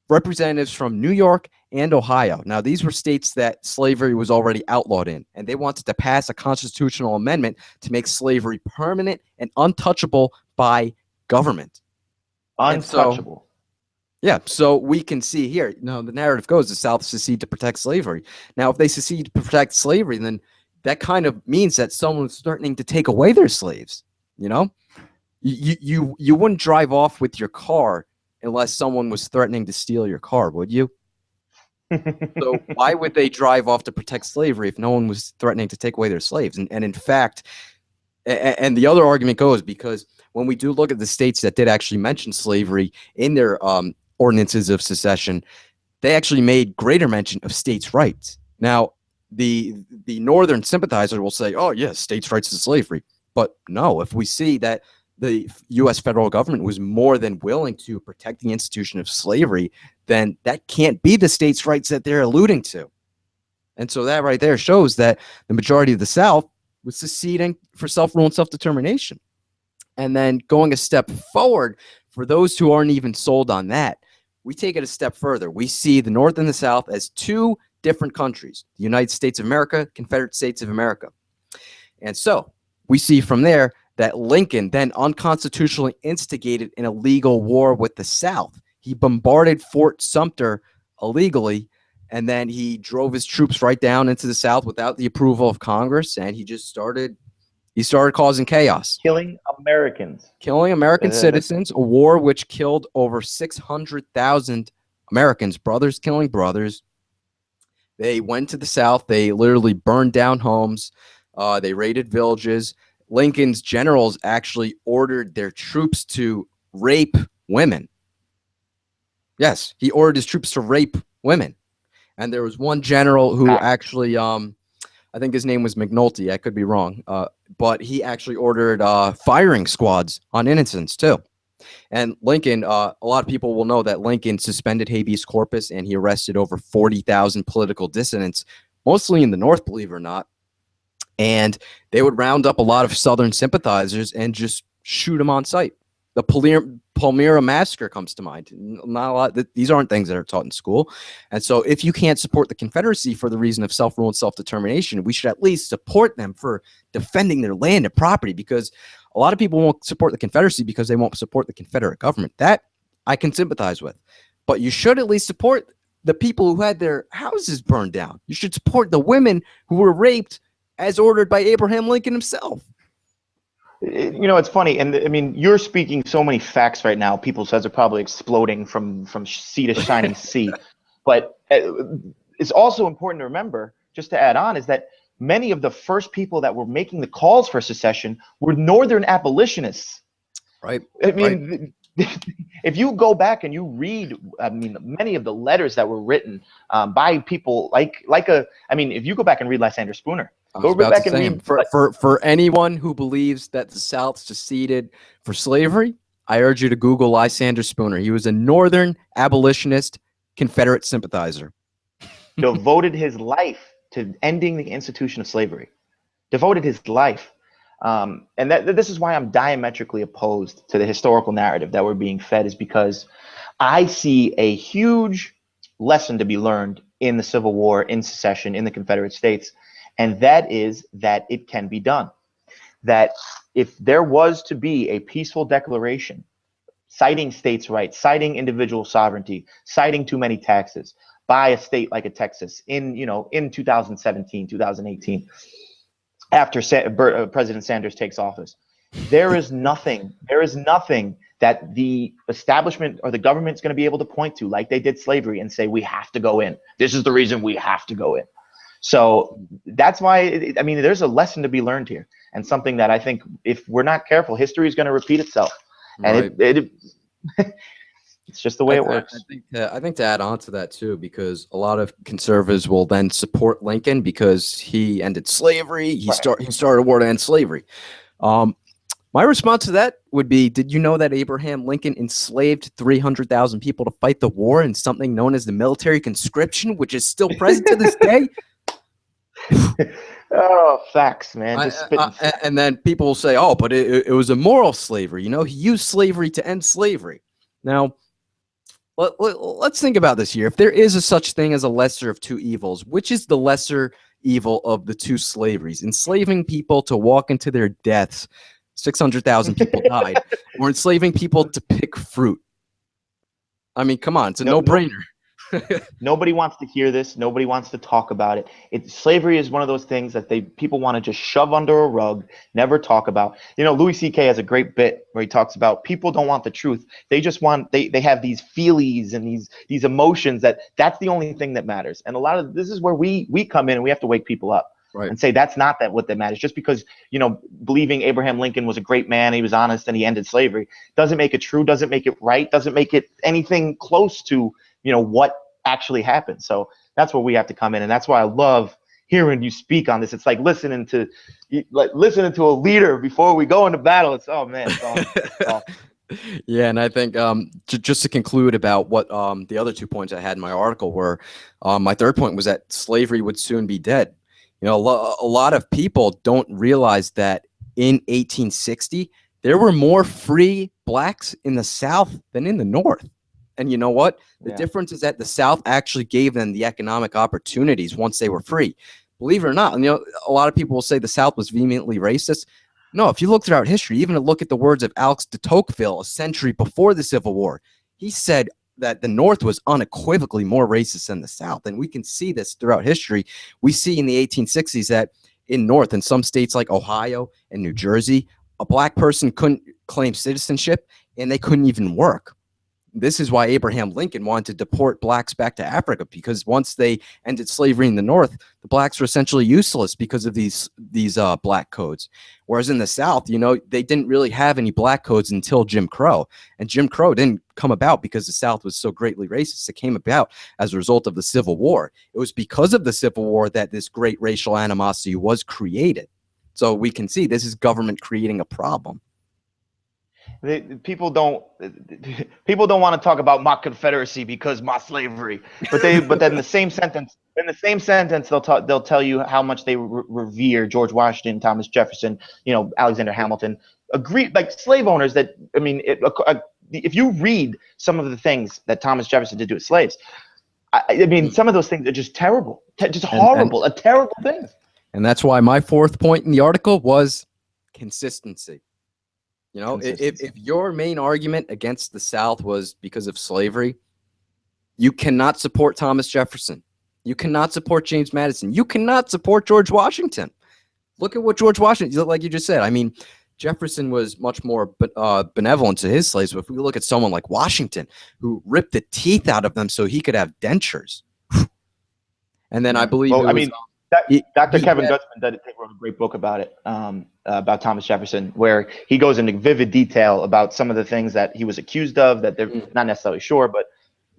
representatives from New York and Ohio. Now, these were states that slavery was already outlawed in, and they wanted to pass a constitutional amendment to make slavery permanent and untouchable by government. Untouchable. So we can see here, the narrative goes, the South seceded to protect slavery. Now, if they secede to protect slavery, then that kind of means that someone's threatening to take away their slaves, You wouldn't drive off with your car unless someone was threatening to steal your car, would you? So why would they drive off to protect slavery if no one was threatening to take away their slaves? And in fact, and the other argument goes, because when we do look at the states that did actually mention slavery in their ordinances of secession, they actually made greater mention of states' rights. Now, the northern sympathizer will say, oh, yes, states' rights to slavery. But no, if we see that the U.S. federal government was more than willing to protect the institution of slavery, then that can't be the states' rights that they're alluding to. And so that right there shows that the majority of the South was seceding for self-rule and self-determination. And then going a step forward, for those who aren't even sold on that, we take it a step further. We see the North and the South as two different countries, the United States of America, Confederate States of America. And so we see from there that Lincoln then unconstitutionally instigated an illegal war with the South. He bombarded Fort Sumter illegally, and then he drove his troops right down into the South without the approval of Congress, and he just started causing chaos. Killing Americans. Killing American citizens, a war which killed over 600,000 Americans, brothers killing brothers. They went to the South. They literally burned down homes. They raided villages. Lincoln's generals actually ordered their troops to rape women. Yes, he ordered his troops to rape women. And there was one general who actually, I think his name was McNulty. I could be wrong. But he actually ordered firing squads on innocents too. And Lincoln, a lot of people will know that Lincoln suspended habeas corpus and he arrested over 40,000 political dissidents, mostly in the North, believe it or not. And they would round up a lot of Southern sympathizers and just shoot them on sight. The Palmyra massacre comes to mind. Not a lot. These aren't things that are taught in school. And so if you can't support the Confederacy for the reason of self-rule and self-determination, we should at least support them for defending their land and property, because a lot of people won't support the Confederacy because they won't support the Confederate government. That I can sympathize with. But you should at least support the people who had their houses burned down. You should support the women who were raped as ordered by Abraham Lincoln himself. You know, it's funny, and I mean, you're speaking so many facts right now. People's heads are probably exploding from sea to shining sea. But it's also important to remember, just to add on, is that many of the first people that were making the calls for secession were Northern abolitionists. Right. I mean, if you go back and you read, I mean, many of the letters that were written by people if you go back and read Lysander Spooner. Go back and read. For anyone who believes that the South seceded for slavery, I urge you to Google Lysander Spooner. He was a Northern abolitionist, Confederate sympathizer. Devoted his life to ending the institution of slavery. Devoted his life. And this is why I'm diametrically opposed to the historical narrative that we're being fed, is because I see a huge lesson to be learned in the Civil War, in secession, in the Confederate States. And that is that it can be done. That if there was to be a peaceful declaration citing states' rights, citing individual sovereignty, citing too many taxes by a state like a Texas in 2017, 2018, after President Sanders takes office, there is nothing that the establishment or the government's going to be able to point to, like they did slavery, and say, we have to go in. This is the reason we have to go in. So that's why, I mean, there's a lesson to be learned here, and something that I think if we're not careful, history is going to repeat itself. And right. It's just the way it works. I think to add on to that too, because a lot of conservatives will then support Lincoln because he ended slavery. He started a war to end slavery. My response to that would be, did you know that Abraham Lincoln enslaved 300,000 people to fight the war in something known as the military conscription, which is still present to this day? Oh, facts, man. And then people will say, oh, but it was a moral slavery. You know, he used slavery to end slavery. Now, let's think about this here. If there is a such thing as a lesser of two evils, which is the lesser evil of the two slaveries? Enslaving people to walk into their deaths, 600,000 people died, or enslaving people to pick fruit. I mean, come on, it's a no-brainer. Nobody wants to hear this. Nobody wants to talk about it. Slavery is one of those things that people want to just shove under a rug, never talk about. You know, Louis C.K. has a great bit where he talks about people don't want the truth. They just want, they have these feelies and these emotions that's the only thing that matters. And a lot of this is where we come in and we have to wake people up. Right. And say that's not what that matters. Just because, believing Abraham Lincoln was a great man, he was honest, and he ended slavery, doesn't make it true, doesn't make it right, doesn't make it anything close to, what actually happened. So that's where we have to come in. And that's why I love hearing you speak on this. It's like listening to a leader before we go into battle. It's, oh man, it's awesome. Yeah, and I think just to conclude about what the other 2 points I had in my article were, my third point was that slavery would soon be dead. A lot of people don't realize that in 1860, there were more free blacks in the South than in the North. And you know what? The difference is that the South actually gave them the economic opportunities once they were free. Believe it or not, and, a lot of people will say the South was vehemently racist. No, if you look throughout history, even to look at the words of Alex de Tocqueville a century before the Civil War, he said that the North was unequivocally more racist than the South. And we can see this throughout history. We see in the 1860s that in North, in some states like Ohio and New Jersey, a black person couldn't claim citizenship and they couldn't even work. this is why Abraham Lincoln wanted to deport blacks back to Africa, because once they ended slavery in the North, the blacks were essentially useless because of these black codes. Whereas in the South, you know, they didn't really have any black codes until Jim Crow. And Jim Crow didn't come about because the South was so greatly racist. It came about as a result of the Civil War. It was because of the Civil War that this great racial animosity was created. So we can see this is government creating a problem. People don't want to talk about my Confederacy because my slavery, but then in the same sentence they'll tell you how much they revere George Washington, Thomas Jefferson, you know, Alexander Hamilton. Like slave owners that, I mean, if you read some of the things that Thomas Jefferson did to his slaves, I mean, some of those things are just terrible, just horrible, a terrible thing. And that's why my fourth point in the article was consistency. You know, if your main argument against the South was because of slavery, you cannot support Thomas Jefferson. You cannot support James Madison. You cannot support George Washington. Look at what George Washington, like you just said. I mean, Jefferson was much more benevolent to his slaves. But if we look at someone like Washington, who ripped the teeth out of them so he could have dentures. And then I believe Dr. Kevin Gutzman wrote a great book about it, about Thomas Jefferson, where he goes into vivid detail about some of the things that he was accused of that they're not necessarily sure, but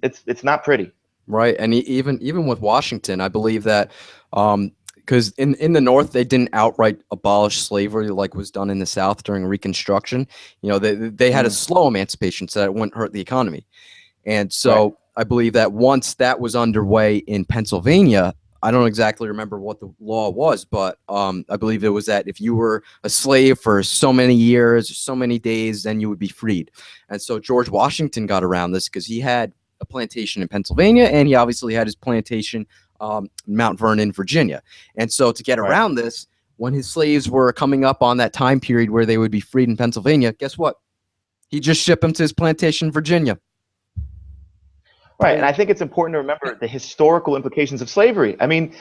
it's not pretty. Right, and even with Washington, I believe that because in the North they didn't outright abolish slavery like was done in the South during Reconstruction. You know, they had a slow emancipation so that it wouldn't hurt the economy, and so I believe that once that was underway in Pennsylvania. I don't exactly remember what the law was, but I believe it was that if you were a slave for so many years, so many days, then you would be freed. And so George Washington got around this because he had a plantation in Pennsylvania, and he obviously had his plantation Mount Vernon, Virginia. And so to get around this, when his slaves were coming up on that time period where they would be freed in Pennsylvania, guess what? He just shipped them to his plantation, Virginia. Right, and I think it's important to remember the historical implications of slavery. I mean,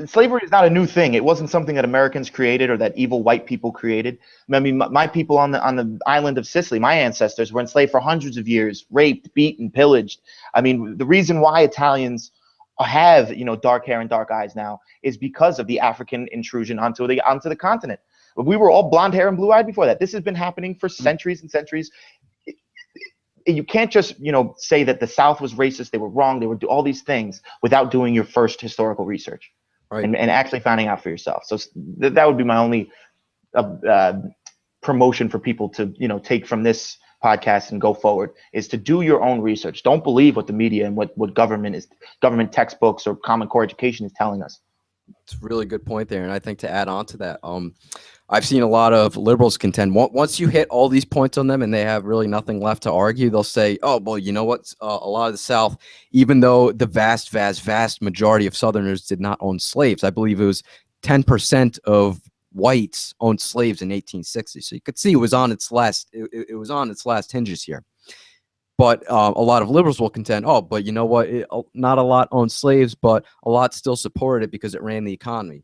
slavery is not a new thing. It wasn't something that Americans created or that evil white people created. I mean, my people on the island of Sicily, my ancestors were enslaved for hundreds of years, raped, beaten, pillaged. I mean, the reason why Italians have, you know, dark hair and dark eyes now is because of the African intrusion onto the continent. We were all blonde hair and blue eyed before that. This has been happening for centuries and centuries. You can't just, you know, say that the South was racist, they were wrong, they would do all these things without doing your first historical research and actually finding out for yourself. So that would be my only promotion for people to, you know, take from this podcast and go forward, is to do your own research. Don't believe what the media and what government textbooks or Common Core education is telling us. It's a really good point there. And I think to add on to that, I've seen a lot of liberals contend once you hit all these points on them and they have really nothing left to argue, they'll say, oh, well, you know what? A lot of the South, even though the vast majority of Southerners did not own slaves, I believe it was 10% of whites owned slaves in 1860. So you could see it was on its last hinges here. But a lot of liberals will contend, oh, but you know what? Not a lot owned slaves, but a lot still supported it because it ran the economy.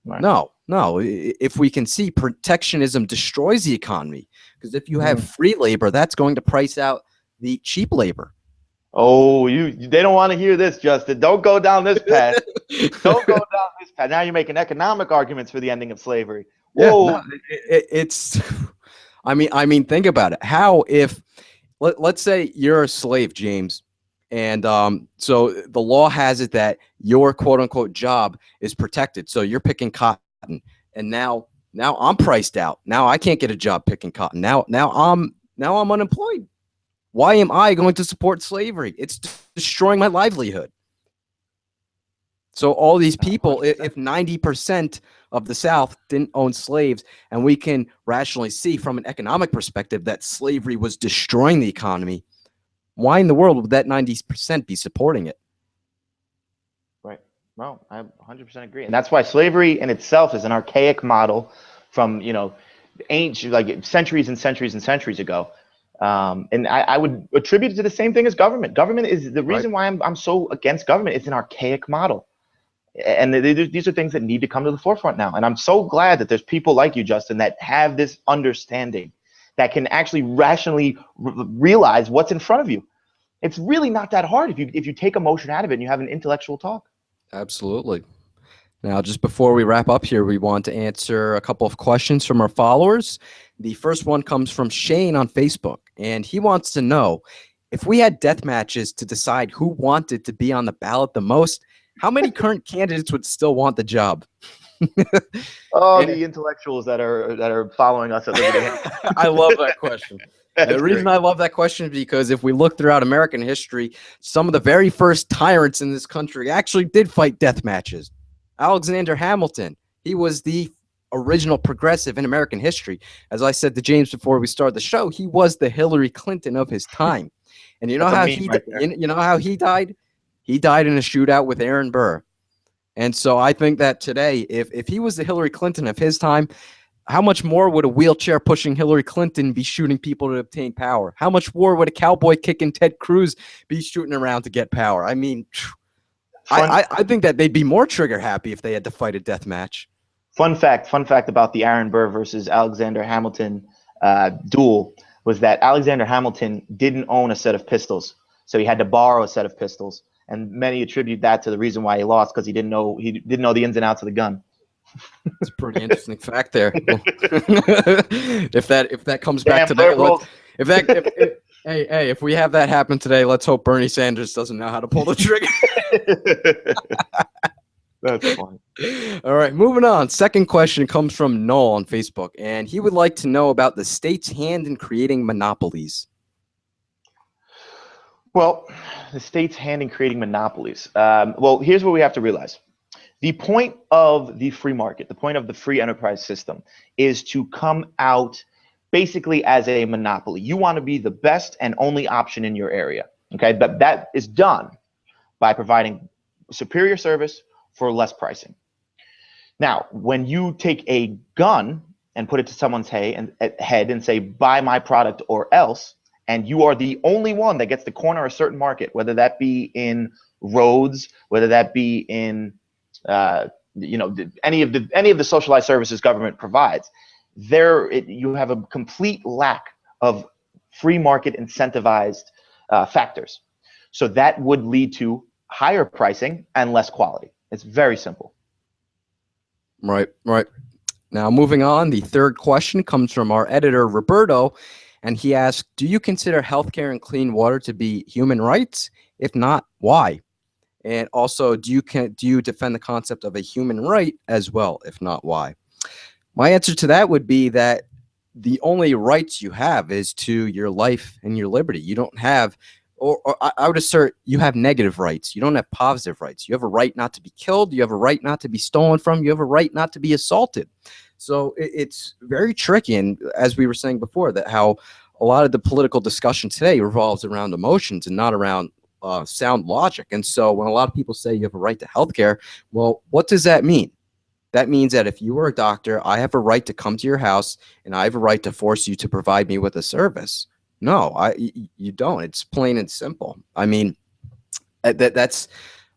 Right. No. If we can see, protectionism destroys the economy, because if you have free labor, that's going to price out the cheap labor. They don't want to hear this, Justin. Don't go down this path. Don't go down this path. Now you're making economic arguments for the ending of slavery. Whoa. Yeah, it's. I mean, think about it. How if let's say you're a slave, James, and so the law has it that your quote unquote job is protected. So you're picking cotton, and now I'm priced out. Now I can't get a job picking cotton. Now I'm unemployed. Why am I going to support slavery? It's destroying my livelihood. So all these people, if 90% of the South didn't own slaves, and we can rationally see from an economic perspective that slavery was destroying the economy, why in the world would that 90% be supporting it? Right. Well, I 100% agree. And that's why slavery in itself is an archaic model from, you know, ancient, like centuries and centuries and centuries ago. And I would attribute it to the same thing as government. Government is the reason why I'm so against government. It's an archaic model. And these are things that need to come to the forefront now. And I'm so glad that there's people like you, Justin, that have this understanding that can actually rationally realize what's in front of you. It's really not that hard if you take emotion out of it and you have an intellectual talk. Absolutely. Now, just before we wrap up here, we want to answer a couple of questions from our followers. The first one comes from Shane on Facebook, and he wants to know, if we had death matches to decide who wanted to be on the ballot the most, how many current candidates would still want the job? Oh, And the intellectuals that are following us at Liberty. I love that question. And the That's reason great. I love that question is because if we look throughout American history, some of the very first tyrants in this country actually did fight death matches. Alexander Hamilton, he was the original progressive in American history. As I said to James before we started the show, he was the Hillary Clinton of his time. And you know That's a how meme right there. you know how he died? He died in a shootout with Aaron Burr. And so I think that today, if he was the Hillary Clinton of his time, how much more would a wheelchair pushing Hillary Clinton be shooting people to obtain power? How much more would a cowboy kicking Ted Cruz be shooting around to get power? I mean, I think that they'd be more trigger happy if they had to fight a death match. Fun fact about the Aaron Burr versus Alexander Hamilton duel was that Alexander Hamilton didn't own a set of pistols, so he had to borrow a set of pistols, and many attribute that to the reason why he lost, because he didn't know the ins and outs of the gun. It's a pretty interesting fact there. if that comes back to that, if we have that happen today, let's hope Bernie Sanders doesn't know how to pull the trigger. That's funny. All right, moving on. Second question comes from Noel on Facebook, and he would like to know about the state's hand in creating monopolies. Well, the state's hand in creating monopolies. Well, here's what we have to realize. The point of the free market, the point of the free enterprise system, is to come out basically as a monopoly. You want to be the best and only option in your area. Okay, but that is done by providing superior service for less pricing. Now, when you take a gun and put it to someone's head and say, buy my product or else, and you are the only one that gets to corner a certain market, whether that be in roads, whether that be in any of the socialized services government provides, you have a complete lack of free market incentivized factors. So that would lead to higher pricing and less quality. It's very simple. Right. Now, moving on, the third question comes from our editor, Roberto, and he asked, do you consider healthcare and clean water to be human rights? If not, why? And also, do you defend the concept of a human right as well? If not, why? My answer to that would be that the only rights you have is to your life and your liberty. You don't have, or I would assert, you have negative rights. You don't have positive rights. You have a right not to be killed. You have a right not to be stolen from. You have a right not to be assaulted. So it's very tricky. And as we were saying before, that how a lot of the political discussion today revolves around emotions and not around sound logic. And so when a lot of people say you have a right to healthcare, well, what does that mean? That means that if you were a doctor, I have a right to come to your house and I have a right to force you to provide me with a service. No, you don't. It's plain and simple. I mean, that's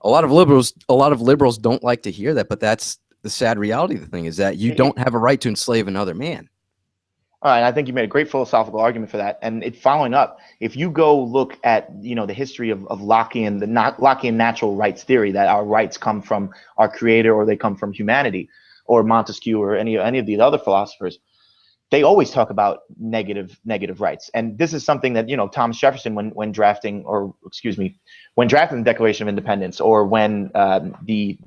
a lot of liberals. A lot of liberals don't like to hear that, but that's the sad reality of the thing, is that you don't have a right to enslave another man. All right, I think you made a great philosophical argument for that. And following up, if you go look at the history of Lockean, the Lockean natural rights theory, that our rights come from our creator or they come from humanity, or Montesquieu or any of these other philosophers, they always talk about negative rights. And this is something that Thomas Jefferson, when drafting the Declaration of Independence, or when the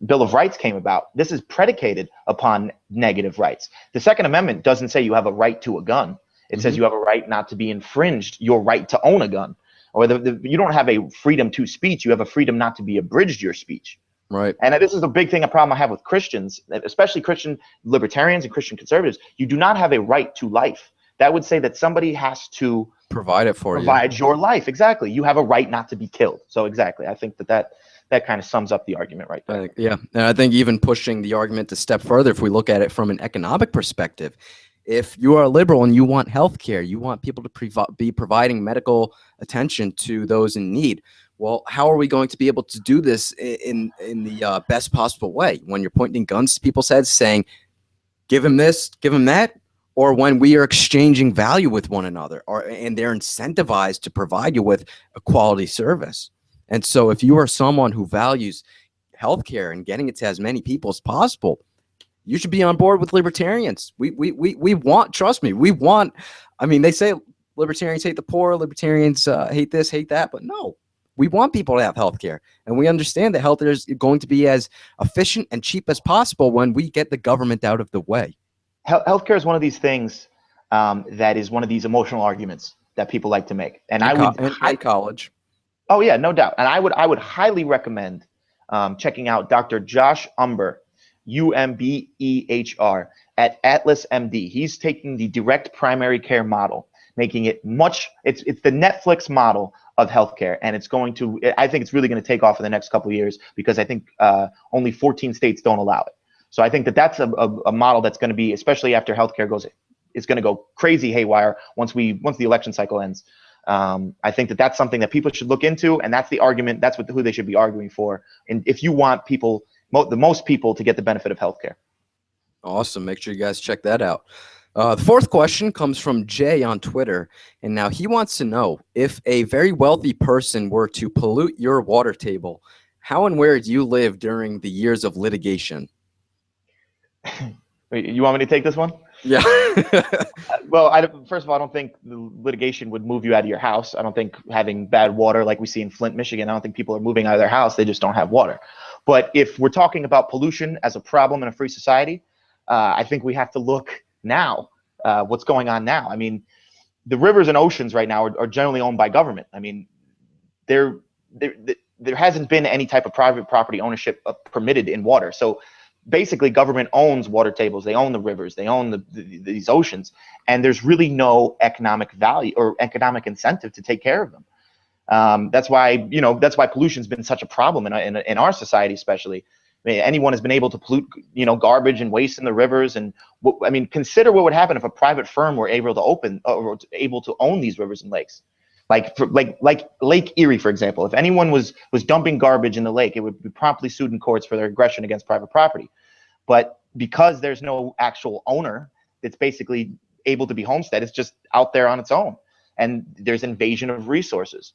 Bill of Rights came about, this is predicated upon negative rights. The Second Amendment doesn't say you have a right to a gun. It says you have a right not to be infringed, your right to own a gun. Or you don't have a freedom to speech, you have a freedom not to be abridged your speech. Right. And this is a big thing, a problem I have with Christians, especially Christian libertarians and Christian conservatives. You do not have a right to life. That would say that somebody has to provide it for you. Provide your life. Exactly. You have a right not to be killed. So exactly. I think that kind of sums up the argument right there. Yeah. And I think even pushing the argument a step further, if we look at it from an economic perspective, if you are a liberal and you want healthcare, you want people to be providing medical attention to those in need. Well, how are we going to be able to do this in the best possible way when you're pointing guns to people's heads saying, give him this, give him that? or when we are exchanging value with one another, and they're incentivized to provide you with a quality service. And so if you are someone who values healthcare and getting it to as many people as possible, you should be on board with libertarians. We want, trust me, we want, I mean, they say libertarians hate the poor, libertarians hate this, hate that, but no, we want people to have healthcare, and we understand that healthcare is going to be as efficient and cheap as possible when we get the government out of the way. Healthcare is one of these things that is one of these emotional arguments that people like to make, and college. Oh yeah, no doubt. And I would highly recommend checking out Dr. Josh Umber, Umbehr, at Atlas MD. He's taking the direct primary care model, making it it's the Netflix model of healthcare, and I think it's really going to take off in the next couple of years, because I think only 14 states don't allow it. So I think that's a model that's going to be, especially after healthcare is going to go crazy haywire once the election cycle ends. I think that's something that people should look into, and that's the argument. That's who they should be arguing for. And if you want the most people to get the benefit of healthcare. Awesome. Make sure you guys check that out. The fourth question comes from Jay on Twitter, and now he wants to know, if a very wealthy person were to pollute your water table, how and where do you live during the years of litigation? You want me to take this one? Yeah. Well, first of all, I don't think the litigation would move you out of your house. I don't think having bad water like we see in Flint, Michigan, I don't think people are moving out of their house. They just don't have water. But if we're talking about pollution as a problem in a free society, I think we have to look now, what's going on now. I mean, the rivers and oceans right now are generally owned by government. I mean, there hasn't been any type of private property ownership permitted in water. So basically, government owns water tables. They own the rivers. They own these oceans, and there's really no economic value or economic incentive to take care of them. That's why pollution's been such a problem in our society, especially. I mean, anyone has been able to pollute, garbage and waste in the rivers. And I mean, consider what would happen if a private firm were able to own these rivers and lakes. Like Lake Erie, for example, if anyone was dumping garbage in the lake, it would be promptly sued in courts for their aggression against private property. But because there's no actual owner, it's basically able to be homestead. It's just out there on its own, and there's invasion of resources.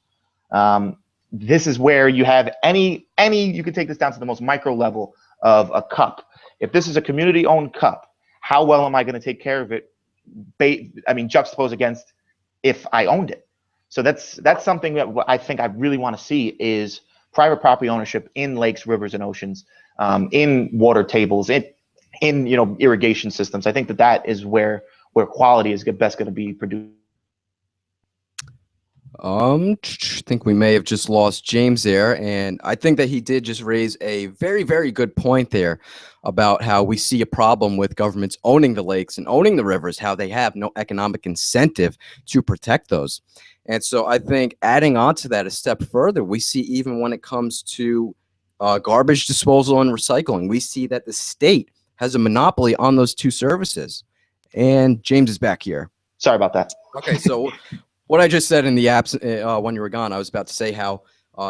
This is where you have you could take this down to the most micro level of a cup. If this is a community-owned cup, how well am I going to take care of it? Juxtaposed against if I owned it. So that's something that I think I really want to see is private property ownership in lakes, rivers, and oceans, in water tables, in irrigation systems. I think that is where quality is best going to be produced. I think we may have just lost James there, and I think that he did just raise a very, very good point there about how we see a problem with governments owning the lakes and owning the rivers, how they have no economic incentive to protect those. And so I think adding on to that a step further, we see even when it comes to garbage disposal and recycling, we see that the state has a monopoly on those two services. And James is back here. Sorry about that. Okay, so what I just said in the apps when you were gone, I was about to say how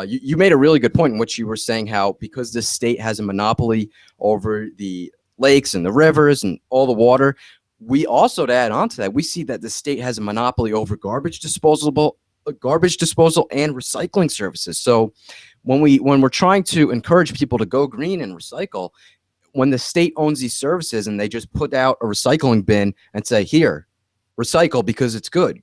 you made a really good point in which you were saying how because the state has a monopoly over the lakes and the rivers and all the water, we also, to add on to that, we see that the state has a monopoly over garbage disposal and recycling services. So when we're trying to encourage people to go green and recycle, when the state owns these services and they just put out a recycling bin and say, here, recycle because it's good,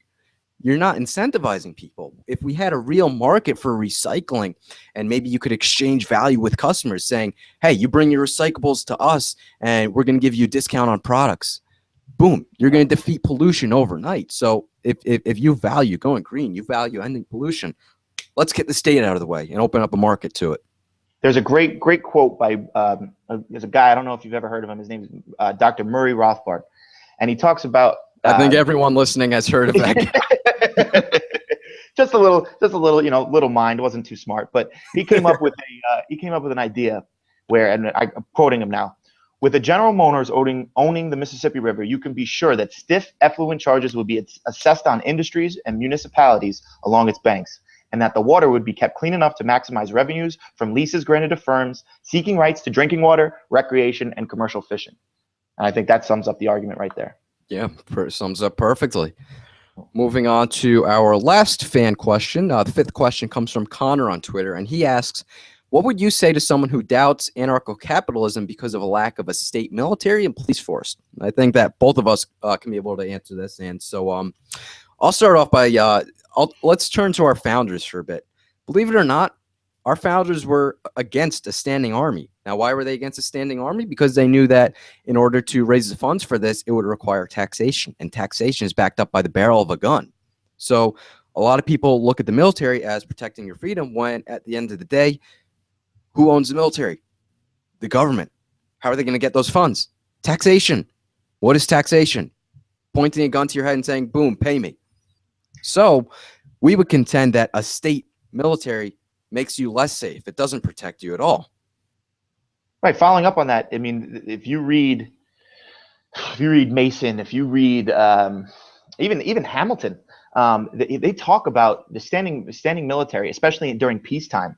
you're not incentivizing people. If we had a real market for recycling, and maybe you could exchange value with customers saying, hey, you bring your recyclables to us and we're going to give you a discount on products. Boom, you're going to defeat pollution overnight. So if you value going green, you value ending pollution, let's get the state out of the way and open up a market to it. There's a great quote by there's a guy, I don't know if you've ever heard of him. His name is Dr. Murray Rothbard. And he talks about I think everyone listening has heard of that. just a little, little mind, wasn't too smart, but he came up with an idea where, and I'm quoting him now, with the general owners owning the Mississippi River, you can be sure that stiff effluent charges will be assessed on industries and municipalities along its banks, and that the water would be kept clean enough to maximize revenues from leases granted to firms seeking rights to drinking water, recreation, and commercial fishing. And I think that sums up the argument right there. Yeah, sums up perfectly. Moving on to our last fan question. The fifth question comes from Connor on Twitter, and he asks, what would you say to someone who doubts anarcho-capitalism because of a lack of a state military and police force? I think that both of us can be able to answer this. And so I'll start off by, let's turn to our founders for a bit. Believe it or not, our founders were against a standing army. Now, why were they against a standing army? Because they knew that in order to raise the funds for this, it would require taxation, and taxation is backed up by the barrel of a gun. So a lot of people look at the military as protecting your freedom when at the end of the day, who owns the military? The government. How are they going to get those funds? Taxation. What is taxation? Pointing a gun to your head and saying, boom, pay me. So we would contend that a state military makes you less safe. It doesn't protect you at all. Right. Following up on that, I mean, if you read Mason, if you read even Hamilton, they talk about the standing military, especially during peacetime,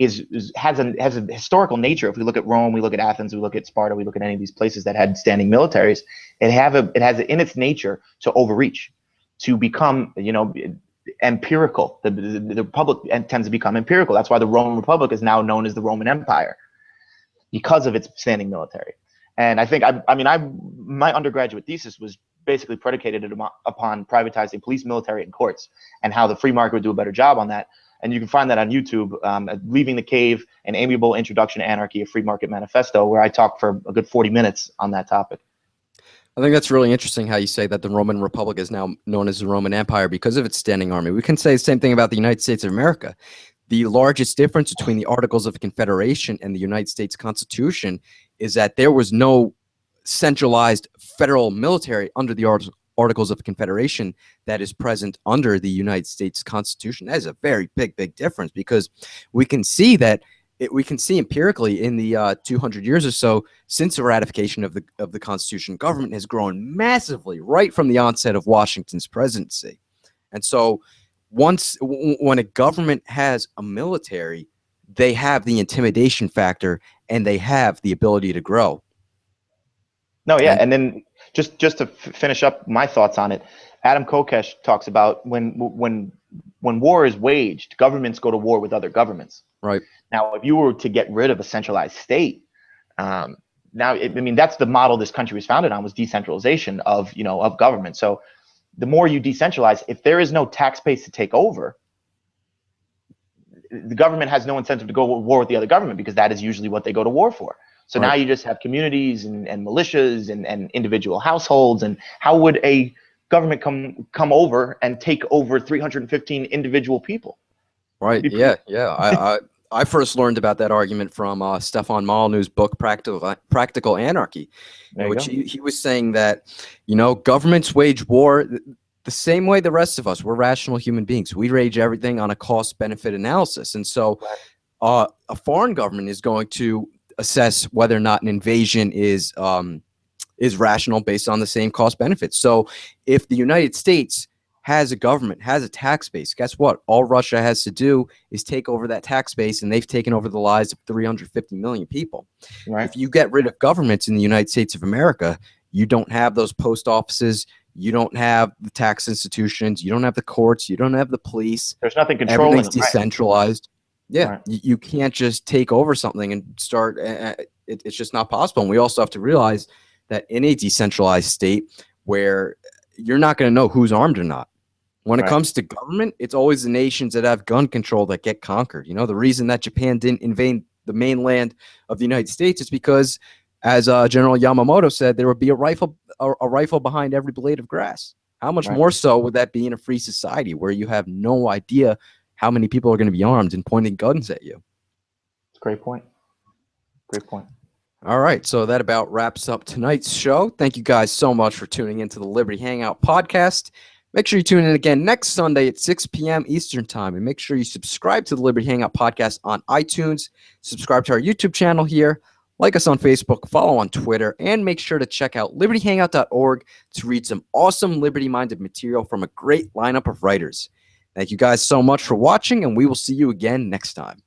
has a historical nature. If we look at Rome, we look at Athens, we look at Sparta, we look at any of these places that had standing militaries. It has in its nature to overreach, to become, empirical. The Republic tends to become empirical. That's why the Roman Republic is now known as the Roman Empire, because of its standing military. And I think, my undergraduate thesis was basically predicated upon privatizing police, military, and courts, and how the free market would do a better job on that. And you can find that on YouTube, Leaving the Cave, An Amiable Introduction to Anarchy, a Free Market Manifesto, where I talk for a good 40 minutes on that topic. I think that's really interesting how you say that the Roman Republic is now known as the Roman Empire because of its standing army. We can say the same thing about the United States of America. The largest difference between the Articles of Confederation and the United States Constitution is that there was no centralized federal military under the Articles of Confederation that is present under the United States Constitution. That is a very big difference, because we can see that we can see empirically in the 200 years or so since the ratification of the Constitution, government has grown massively right from the onset of Washington's presidency. And so when a government has a military, they have the intimidation factor and they have the ability to grow. No, yeah, and then just to finish up my thoughts on it, Adam Kokesh talks about when war is waged, governments go to war with other governments. Right. Now, if you were to get rid of a centralized state, that's the model this country was founded on, was decentralization of government. So the more you decentralize, if there is no tax base to take over, the government has no incentive to go to war with the other government, because that is usually what they go to war for. So now you just have communities and militias and individual households. And how would a government come over and take over 315 individual people? Right. Yeah. I first learned about that argument from Stefan Molyneux's book Practical Anarchy, in which he was saying that governments wage war the same way the rest of us. We're rational human beings. We wage everything on a cost-benefit analysis, and so a foreign government is going to assess whether or not an invasion is rational based on the same cost benefits. So if the United States has a government, has a tax base, guess what? All Russia has to do is take over that tax base, and they've taken over the lives of 350 million people. Right. If you get rid of governments in the United States of America, you don't have those post offices, you don't have the tax institutions, you don't have the courts, you don't have the police. There's nothing controlling. Everything's decentralized. Right. Yeah, right. You can't just take over something and start. It's just not possible. And we also have to realize that in a decentralized state where you're not going to know who's armed or not. When it comes to government, it's always the nations that have gun control that get conquered. The reason that Japan didn't invade the mainland of the United States is because, as General Yamamoto said, there would be a rifle behind every blade of grass. How much more so would that be in a free society where you have no idea how many people are going to be armed and pointing guns at you? Great point. Great point. All right, so that about wraps up tonight's show. Thank you guys so much for tuning into the Liberty Hangout podcast. Make sure you tune in again next Sunday at 6 p.m. Eastern Time, and make sure you subscribe to the Liberty Hangout podcast on iTunes, subscribe to our YouTube channel here, like us on Facebook, follow on Twitter, and make sure to check out libertyhangout.org to read some awesome liberty-minded material from a great lineup of writers. Thank you guys so much for watching, and we will see you again next time.